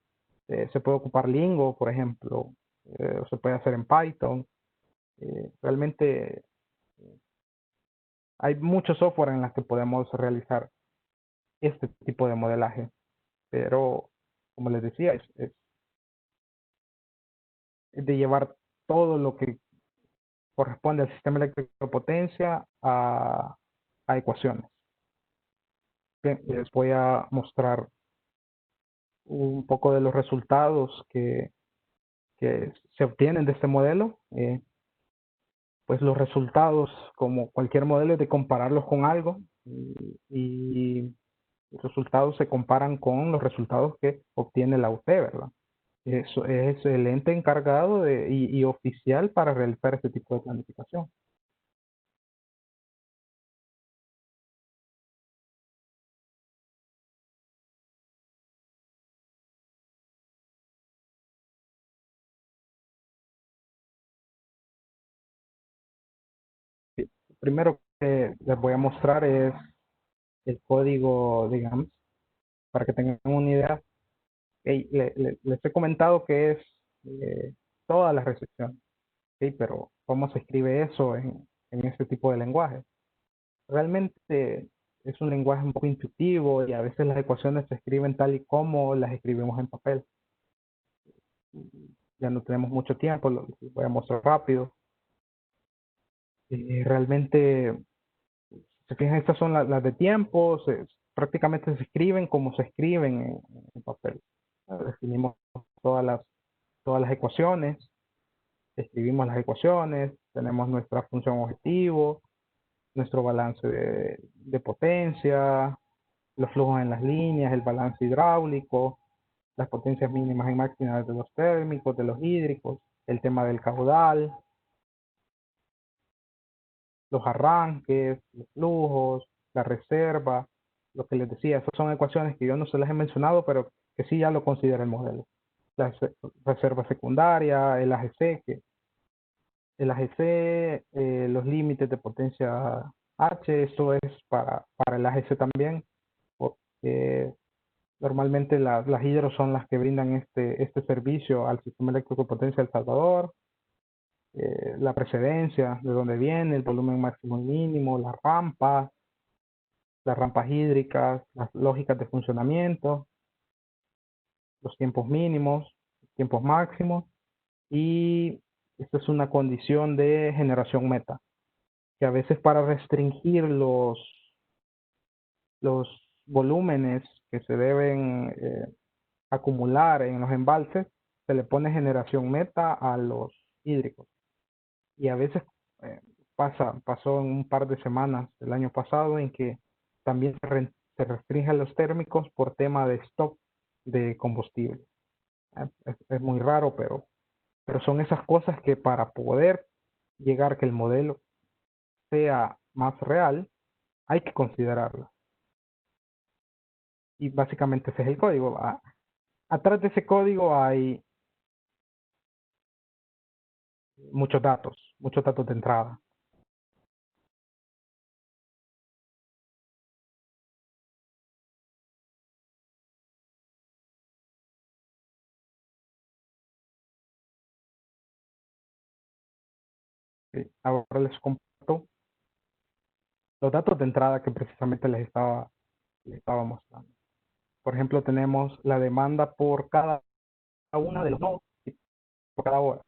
Se puede ocupar Lingo, por ejemplo, o se puede hacer en Python. Realmente hay mucho software en las que podemos realizar este tipo de modelaje, pero como les decía, es de llevar todo lo que corresponde al sistema eléctrico de potencia a ecuaciones. Bien, les voy a mostrar un poco de los resultados que se obtienen de este modelo. Pues los resultados, como cualquier modelo, es de compararlos con algo y los resultados se comparan con los resultados que obtiene la UT, ¿verdad? Eso es el ente encargado y oficial para realizar este tipo de planificación. Sí. Primero que les voy a mostrar es el código, digamos, para que tengan una idea. Les he comentado que es eh, toda la recepción, ¿sí? Pero ¿cómo se escribe eso en este tipo de lenguaje? Realmente es un lenguaje un poco intuitivo y a veces las ecuaciones se escriben tal y como las escribimos en papel. Ya no tenemos mucho tiempo, lo voy a mostrar rápido. Realmente, se fijan, estas son las de tiempo, prácticamente se escriben como se escriben en papel. Definimos todas las ecuaciones, escribimos las ecuaciones, tenemos nuestra función objetivo, nuestro balance de potencia, los flujos en las líneas, el balance hidráulico, las potencias mínimas y máximas de los térmicos, de los hídricos, el tema del caudal, los arranques, los flujos, la reserva, lo que les decía, esas son ecuaciones que yo no se las he mencionado, pero que sí ya lo considera el modelo. La reserva secundaria, el AGC, el AGC, los límites de potencia H, eso es para el AGC también, porque normalmente las hidros son las que brindan este servicio al sistema eléctrico de potencia de El Salvador, la precedencia, de dónde viene, el volumen máximo y mínimo, las rampas hídricas, las lógicas de funcionamiento, los tiempos mínimos, tiempos máximos, y esta es una condición de generación meta, que a veces para restringir los volúmenes que se deben acumular en los embalses, se le pone generación meta a los hídricos. Y a veces eh, pasó en un par de semanas el año pasado en que también se restringen los térmicos por tema de stock de combustible. Es muy raro, pero son esas cosas que para poder llegar que el modelo sea más real, hay que considerarlas. Y básicamente ese es el código. Atrás de ese código hay muchos datos de entrada. ¿Sí? Ahora les comparto los datos de entrada que precisamente les estaba mostrando. Por ejemplo, tenemos la demanda por cada una de los nodos, por cada hora.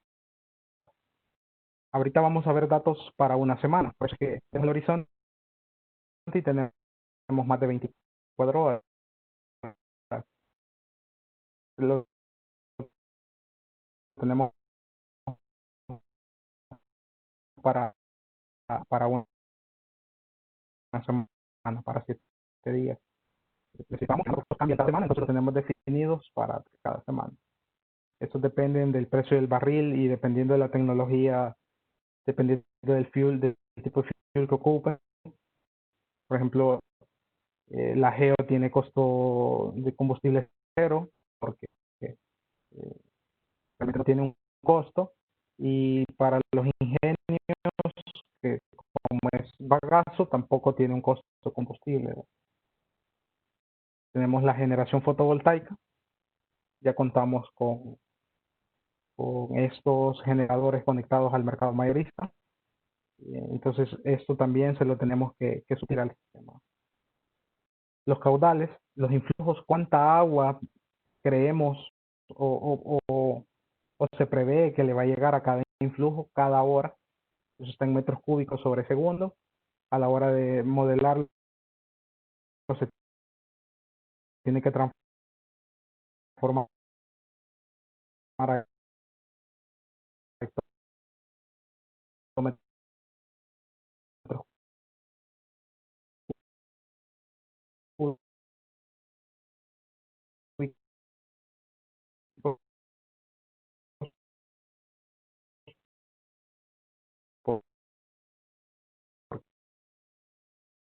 Ahorita vamos a ver datos para una semana, pues que es el horizonte y tenemos más de 24 horas. Lo tenemos para, para una semana, para 7 días. Necesitamos que nosotros cambien cada semana, entonces lo tenemos definidos para cada semana. Eso depende del precio del barril y dependiendo de la tecnología, dependiendo del fuel, del tipo de fuel que ocupen. Por ejemplo, la Geo tiene costo de combustible cero porque eh, realmente no tiene un costo. Y para los ingenios, que como es bagazo, tampoco tiene un costo de combustible. Tenemos la generación fotovoltaica, ya contamos con estos generadores conectados al mercado mayorista. Entonces, esto también se lo tenemos que subir al sistema. Los caudales, los influjos, cuánta agua creemos o se prevé que le va a llegar a cada influjo cada hora. Eso está en metros cúbicos sobre segundo. A la hora de modelarlo, se tiene que transformar a hectómetros cúbicos por-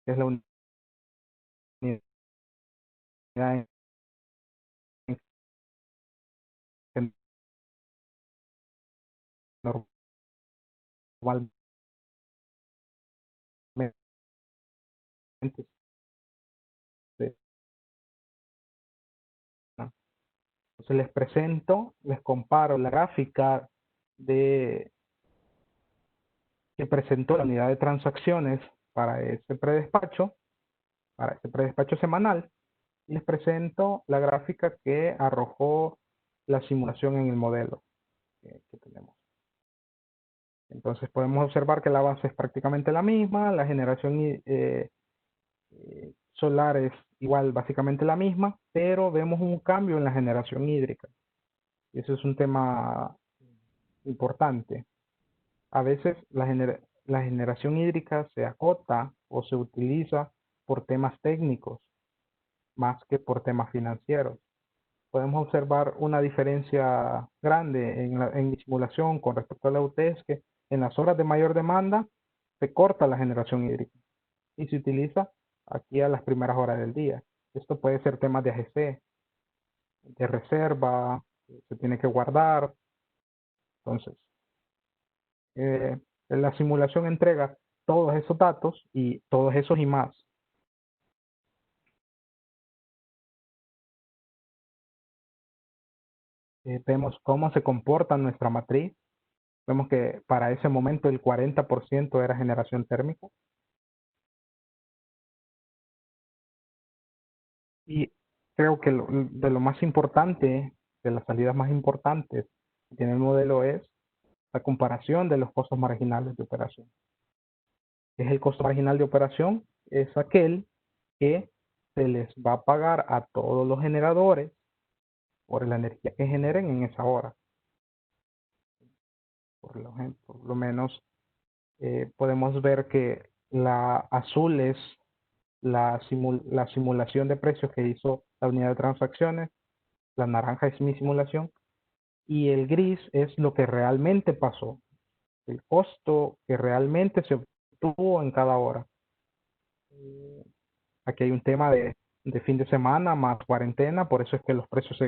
es la unidad en que normalmente se, ¿no? Entonces les presento, les comparo la gráfica de que presentó la unidad de transacciones para para ese predespacho semanal, y les presento la gráfica que arrojó la simulación en el modelo que tenemos. Entonces podemos observar que la base es prácticamente la misma, la generación solar es igual, básicamente la misma, pero vemos un cambio en la generación hídrica. Y eso es un tema importante. A veces la generación hídrica se acota o se utiliza por temas técnicos más que por temas financieros. Podemos observar una diferencia grande en mi simulación con respecto a la UTS, que en las horas de mayor demanda se corta la generación hídrica y se utiliza aquí a las primeras horas del día. Esto puede ser temas de AGC, de reserva, se tiene que guardar. Entonces, eh, la simulación entrega todos esos datos y todos esos y más. Vemos cómo se comporta nuestra matriz. Vemos que para ese momento el 40% era generación térmica. Y creo que de lo más importante, de las salidas más importantes que tiene el modelo es la comparación de los costos marginales de operación. ¿Qué es el costo marginal de operación? Es aquel que se les va a pagar a todos los generadores por la energía que generen en esa hora. Por lo menos podemos ver que la azul es la simulación de precios que hizo la unidad de transacciones, la naranja es mi simulación y el gris es lo que realmente pasó, el costo que realmente se obtuvo en cada hora. Aquí hay un tema de fin de semana más cuarentena, por eso es que los precios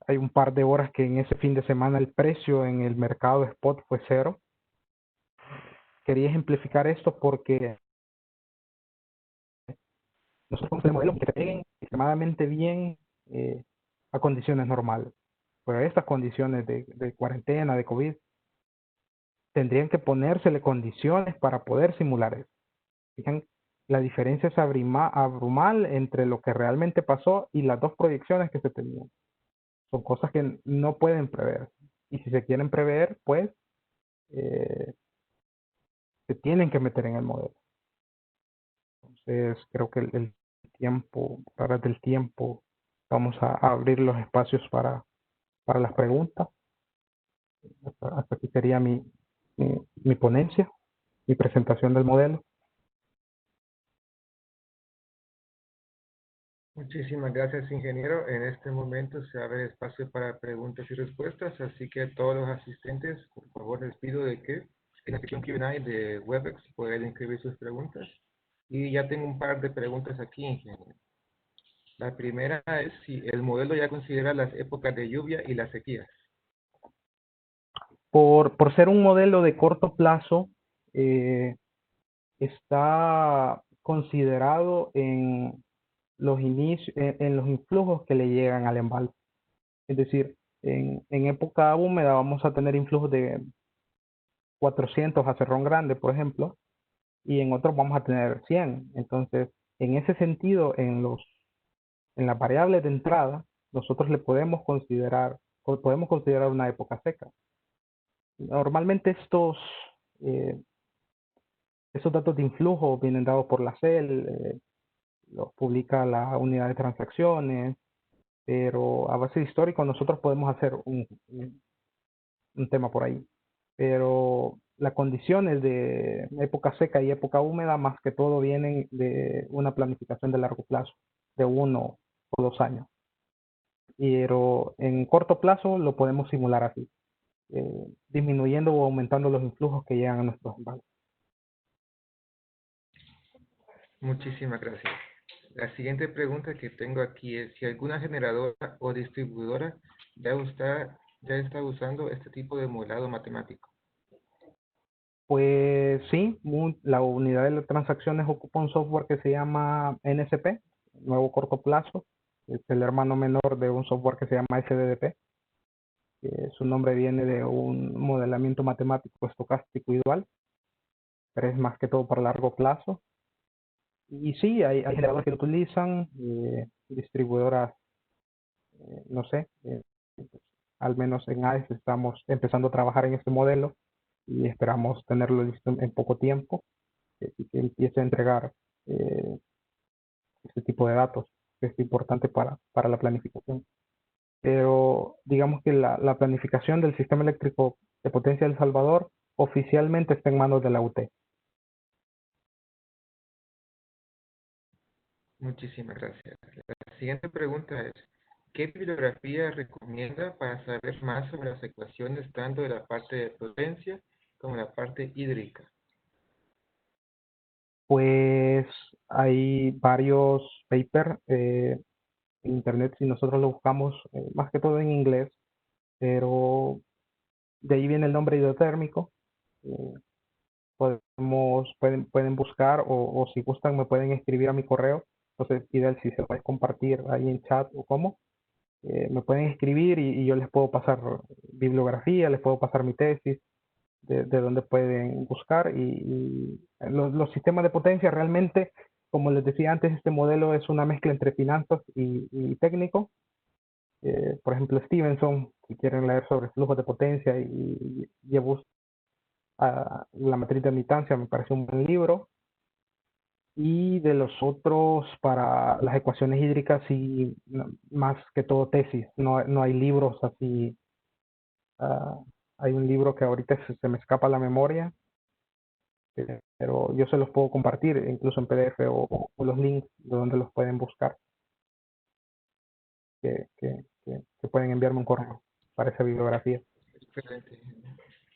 hay un par de horas que en ese fin de semana el precio en el mercado spot fue cero. Quería ejemplificar esto porque nosotros tenemos modelos que se peguen extremadamente bien eh, a condiciones normales. Pero estas condiciones de cuarentena, de COVID, tendrían que ponérsele condiciones para poder simular eso. Fijan, la diferencia es abrumal entre lo que realmente pasó y las dos proyecciones que se tenían. Son cosas que no pueden prever. Y si se quieren prever, pues eh, se tienen que meter en el modelo. Entonces, creo que el tiempo, para del tiempo, vamos a abrir los espacios para las preguntas. Hasta aquí sería mi ponencia, mi presentación del modelo. Muchísimas gracias, ingeniero. En este momento se abre espacio para preguntas y respuestas, así que a todos los asistentes, por favor, les pido de que en la sección Q&A de Webex puedan inscribir sus preguntas. Y ya tengo un par de preguntas aquí, ingeniero. La primera es si el modelo ya considera las épocas de lluvia y las sequías. Por ser un modelo de corto plazo, eh, está considerado en los inicios, en los influjos que le llegan al embalse. Es decir, en época húmeda vamos a tener influjos de 400 a Cerrón Grande, por ejemplo, y en otros vamos a tener 100. Entonces, en ese sentido, en las variables de entrada, nosotros le podemos considerar una época seca. Normalmente eh, estos datos de influjo vienen dados por la CEL, los publica la unidad de transacciones, pero a base de histórico nosotros podemos hacer un tema por ahí. Pero las condiciones de época seca y época húmeda más que todo vienen de una planificación de largo plazo, de 1 o 2 años. Pero en corto plazo lo podemos simular así, disminuyendo o aumentando los influjos que llegan a nuestros embalses. Muchísimas gracias. La siguiente pregunta que tengo aquí es si alguna generadora o distribuidora ya está usando este tipo de modelado matemático. Pues sí, la unidad de transacciones ocupa un software que se llama NSP, nuevo corto plazo. Es el hermano menor de un software que se llama SDDP. Su nombre viene de un modelamiento matemático estocástico y dual, pero es más que todo para largo plazo. Y sí, hay generadores que lo utilizan, distribuidoras, no sé, al menos en AES estamos empezando a trabajar en este modelo y esperamos tenerlo listo en poco tiempo y que empiece a entregar eh, este tipo de datos, que es importante para la planificación. Pero digamos que la planificación del sistema eléctrico de potencia de El Salvador oficialmente está en manos de la UT. Muchísimas gracias. La siguiente pregunta es, ¿qué bibliografía recomienda para saber más sobre las ecuaciones tanto de la parte de potencia como la parte hídrica? Pues hay varios papers en internet si nosotros lo buscamos, más que todo en inglés, pero de ahí viene el nombre hidrotérmico. Eh, pueden buscar o si gustan me pueden escribir a mi correo. Entonces, Fidel, si se puede compartir ahí en chat o cómo, me pueden escribir y yo les puedo pasar bibliografía, les puedo pasar mi tesis de donde pueden buscar y los sistemas de potencia realmente, como les decía antes, este modelo es una mezcla entre finanzas y técnico. Por ejemplo, Stevenson, si quieren leer sobre flujos de potencia y la matriz de admitancia, me parece un buen libro. Y de los otros, para las ecuaciones hídricas, sí, más que todo tesis, no hay libros así. ah, Hay un libro que ahorita se me escapa la memoria, pero yo se los puedo compartir, incluso en PDF o los links de donde los pueden buscar, que pueden enviarme un correo para esa bibliografía. Excelente.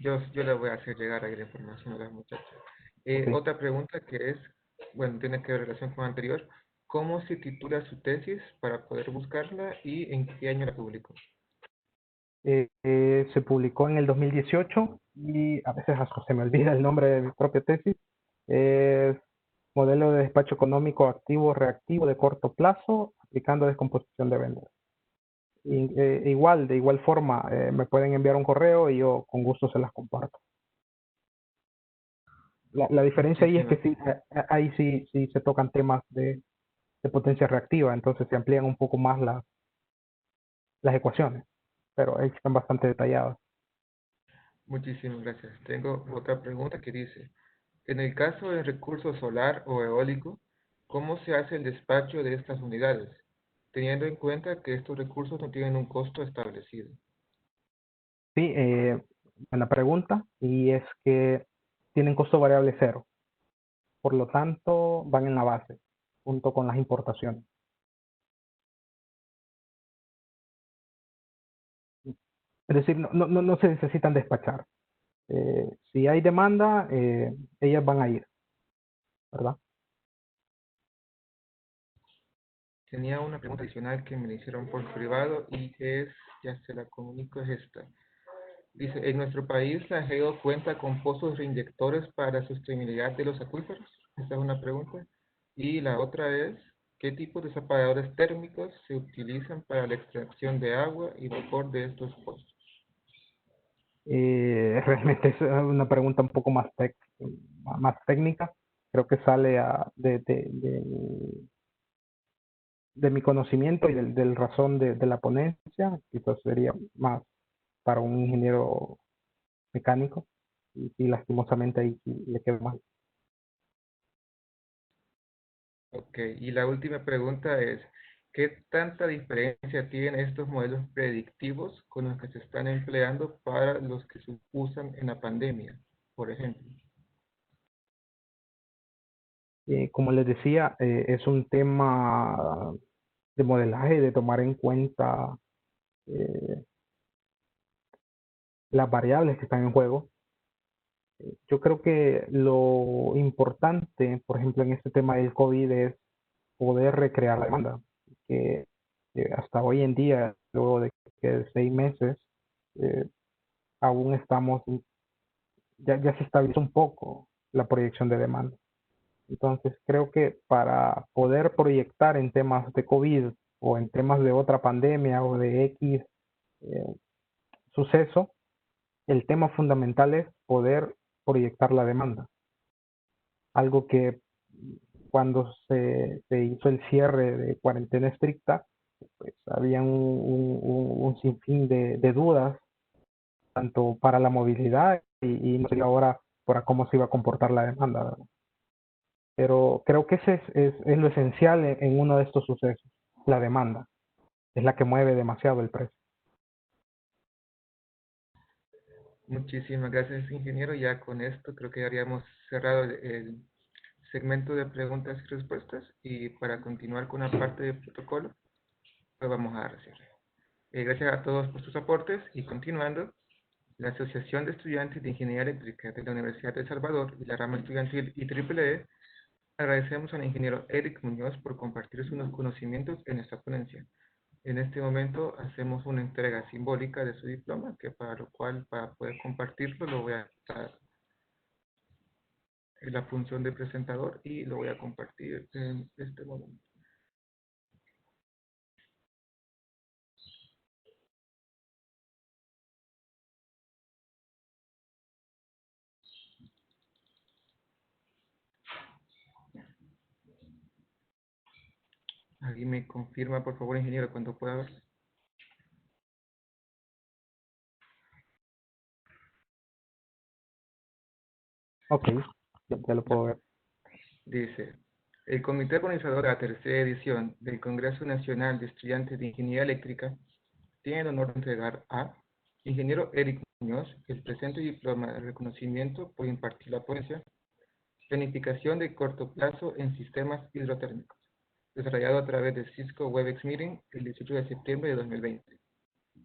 Yo le voy a hacer llegar ahí la información a las muchachas. Ok. Otra pregunta que es, bueno, tiene que ver relación con la anterior. ¿Cómo se titula su tesis para poder buscarla y en qué año la publicó? Se publicó en el 2018 y a veces hasta se me olvida el nombre de mi propia tesis. Es modelo de despacho económico activo reactivo de corto plazo aplicando descomposición de vendas. De igual forma, me pueden enviar un correo y yo con gusto se las comparto. La diferencia ahí es que Muchísimas. sí, ahí sí se tocan temas de potencia reactiva, entonces se amplían un poco más las ecuaciones, pero ahí están bastante detalladas. Muchísimas gracias. Tengo otra pregunta que dice, en el caso del recurso solar o eólico, ¿cómo se hace el despacho de estas unidades, teniendo en cuenta que estos recursos no tienen un costo establecido? Sí, buena pregunta, y es que tienen costo variable cero, por lo tanto van en la base, junto con las importaciones. Es decir, no se necesitan despachar. Si hay demanda, ellas van a ir, ¿verdad? Tenía una pregunta adicional que me hicieron por privado y es, ya se la comunico, es esta. Dice, ¿en nuestro país la GEO cuenta con pozos reinyectores para la sostenibilidad de los acuíferos? Esta es una pregunta. Y la otra es, ¿Qué tipo de separadores térmicos se utilizan para la extracción de agua y vapor de estos pozos? Realmente es una pregunta un poco más técnica. Creo que sale de mi conocimiento y del razón de la ponencia. Quizás sería más para un ingeniero mecánico. Y lastimosamente ahí sí le quedó mal. Ok, y la última pregunta es, ¿qué tanta diferencia tienen estos modelos predictivos con los que se están empleando para los que se usan en la pandemia, por ejemplo? Como les decía, es un tema de modelaje, de tomar en cuenta eh, las variables que están en juego. Yo creo que lo importante, por ejemplo, en este tema del COVID es poder recrear la demanda, que hasta hoy en día, luego de que 6 meses, eh, aún estamos, ya se estabiliza un poco la proyección de demanda. Entonces, creo que para poder proyectar en temas de COVID o en temas de otra pandemia o de X eh, suceso, el tema fundamental es poder proyectar la demanda. Algo que cuando se hizo el cierre de cuarentena estricta, pues había un sinfín de dudas, tanto para la movilidad y no sé ahora para cómo se iba a comportar la demanda, ¿verdad? Pero creo que ese es lo esencial en uno de estos sucesos, la demanda, es la que mueve demasiado el precio. Muchísimas gracias, ingeniero. Ya con esto creo que habríamos cerrado el segmento de preguntas y respuestas y para continuar con la parte del protocolo, pues vamos a dar cierre. Gracias a todos por sus aportes y continuando, la Asociación de Estudiantes de Ingeniería Eléctrica de la Universidad de El Salvador y la rama estudiantil IEEE, agradecemos al ingeniero Eric Muñoz por compartir sus conocimientos en esta ponencia. En este momento hacemos una entrega simbólica de su diploma, que para lo cual, para poder compartirlo, lo voy a dar en la función de presentador y lo voy a compartir en este momento. ¿Alguien me confirma, por favor, ingeniero, cuando pueda ver? Ok, ya lo puedo ver. Dice, el comité organizador de la tercera edición del Congreso Nacional de Estudiantes de Ingeniería Eléctrica tiene el honor de entregar a ingeniero Eric Muñoz el presente diploma de reconocimiento por impartir la ponencia Planificación de corto plazo en sistemas hidrotérmicos, desarrollado a través de Cisco Webex Meeting el 18 de septiembre de 2020.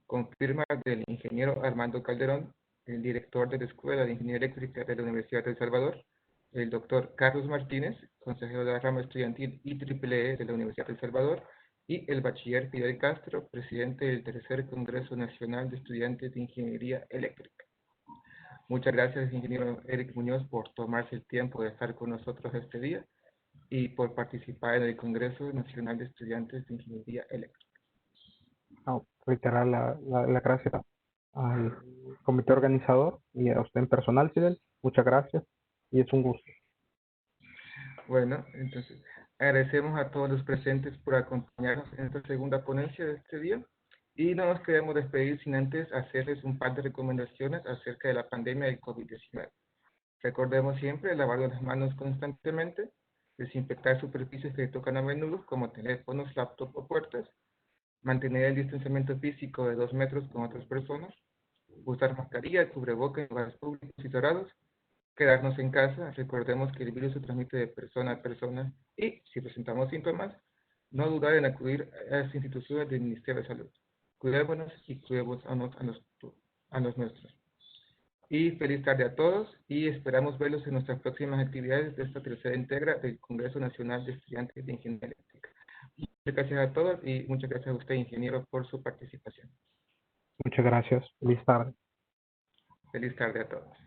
Con firma del ingeniero Armando Calderón, el director de la Escuela de Ingeniería Eléctrica de la Universidad de El Salvador, el doctor Carlos Martínez, consejero de la rama estudiantil IEEE de la Universidad de El Salvador, y el bachiller Fidel Castro, presidente del Tercer Congreso Nacional de Estudiantes de Ingeniería Eléctrica. Muchas gracias, ingeniero Eric Muñoz, por tomarse el tiempo de estar con nosotros este día y por participar en el Congreso Nacional de Estudiantes de Ingeniería Eléctrica. No, reiterar la gracias al comité organizador y a usted en personal, Fidel. Muchas gracias y es un gusto. Bueno, entonces agradecemos a todos los presentes por acompañarnos en esta segunda ponencia de este día y no nos queremos despedir sin antes hacerles un par de recomendaciones acerca de la pandemia del COVID-19. Recordemos siempre lavar las manos constantemente, desinfectar superficies que tocan a menudo como teléfonos, laptops o puertas, mantener el distanciamiento físico de 2 metros con otras personas, usar mascarilla, cubrebocas en lugares públicos y cerrados, quedarnos en casa. Recordemos que el virus se transmite de persona a persona y, si presentamos síntomas, no dudar en acudir a las instituciones del Ministerio de Salud. Cuidémonos y cuidemos a los nuestros. Y feliz tarde a todos y esperamos verlos en nuestras próximas actividades de esta tercera entrega del Congreso Nacional de Estudiantes de Ingeniería Eléctrica. Muchas gracias a todos y muchas gracias a usted, ingeniero, por su participación. Muchas gracias. Feliz tarde. Feliz tarde a todos.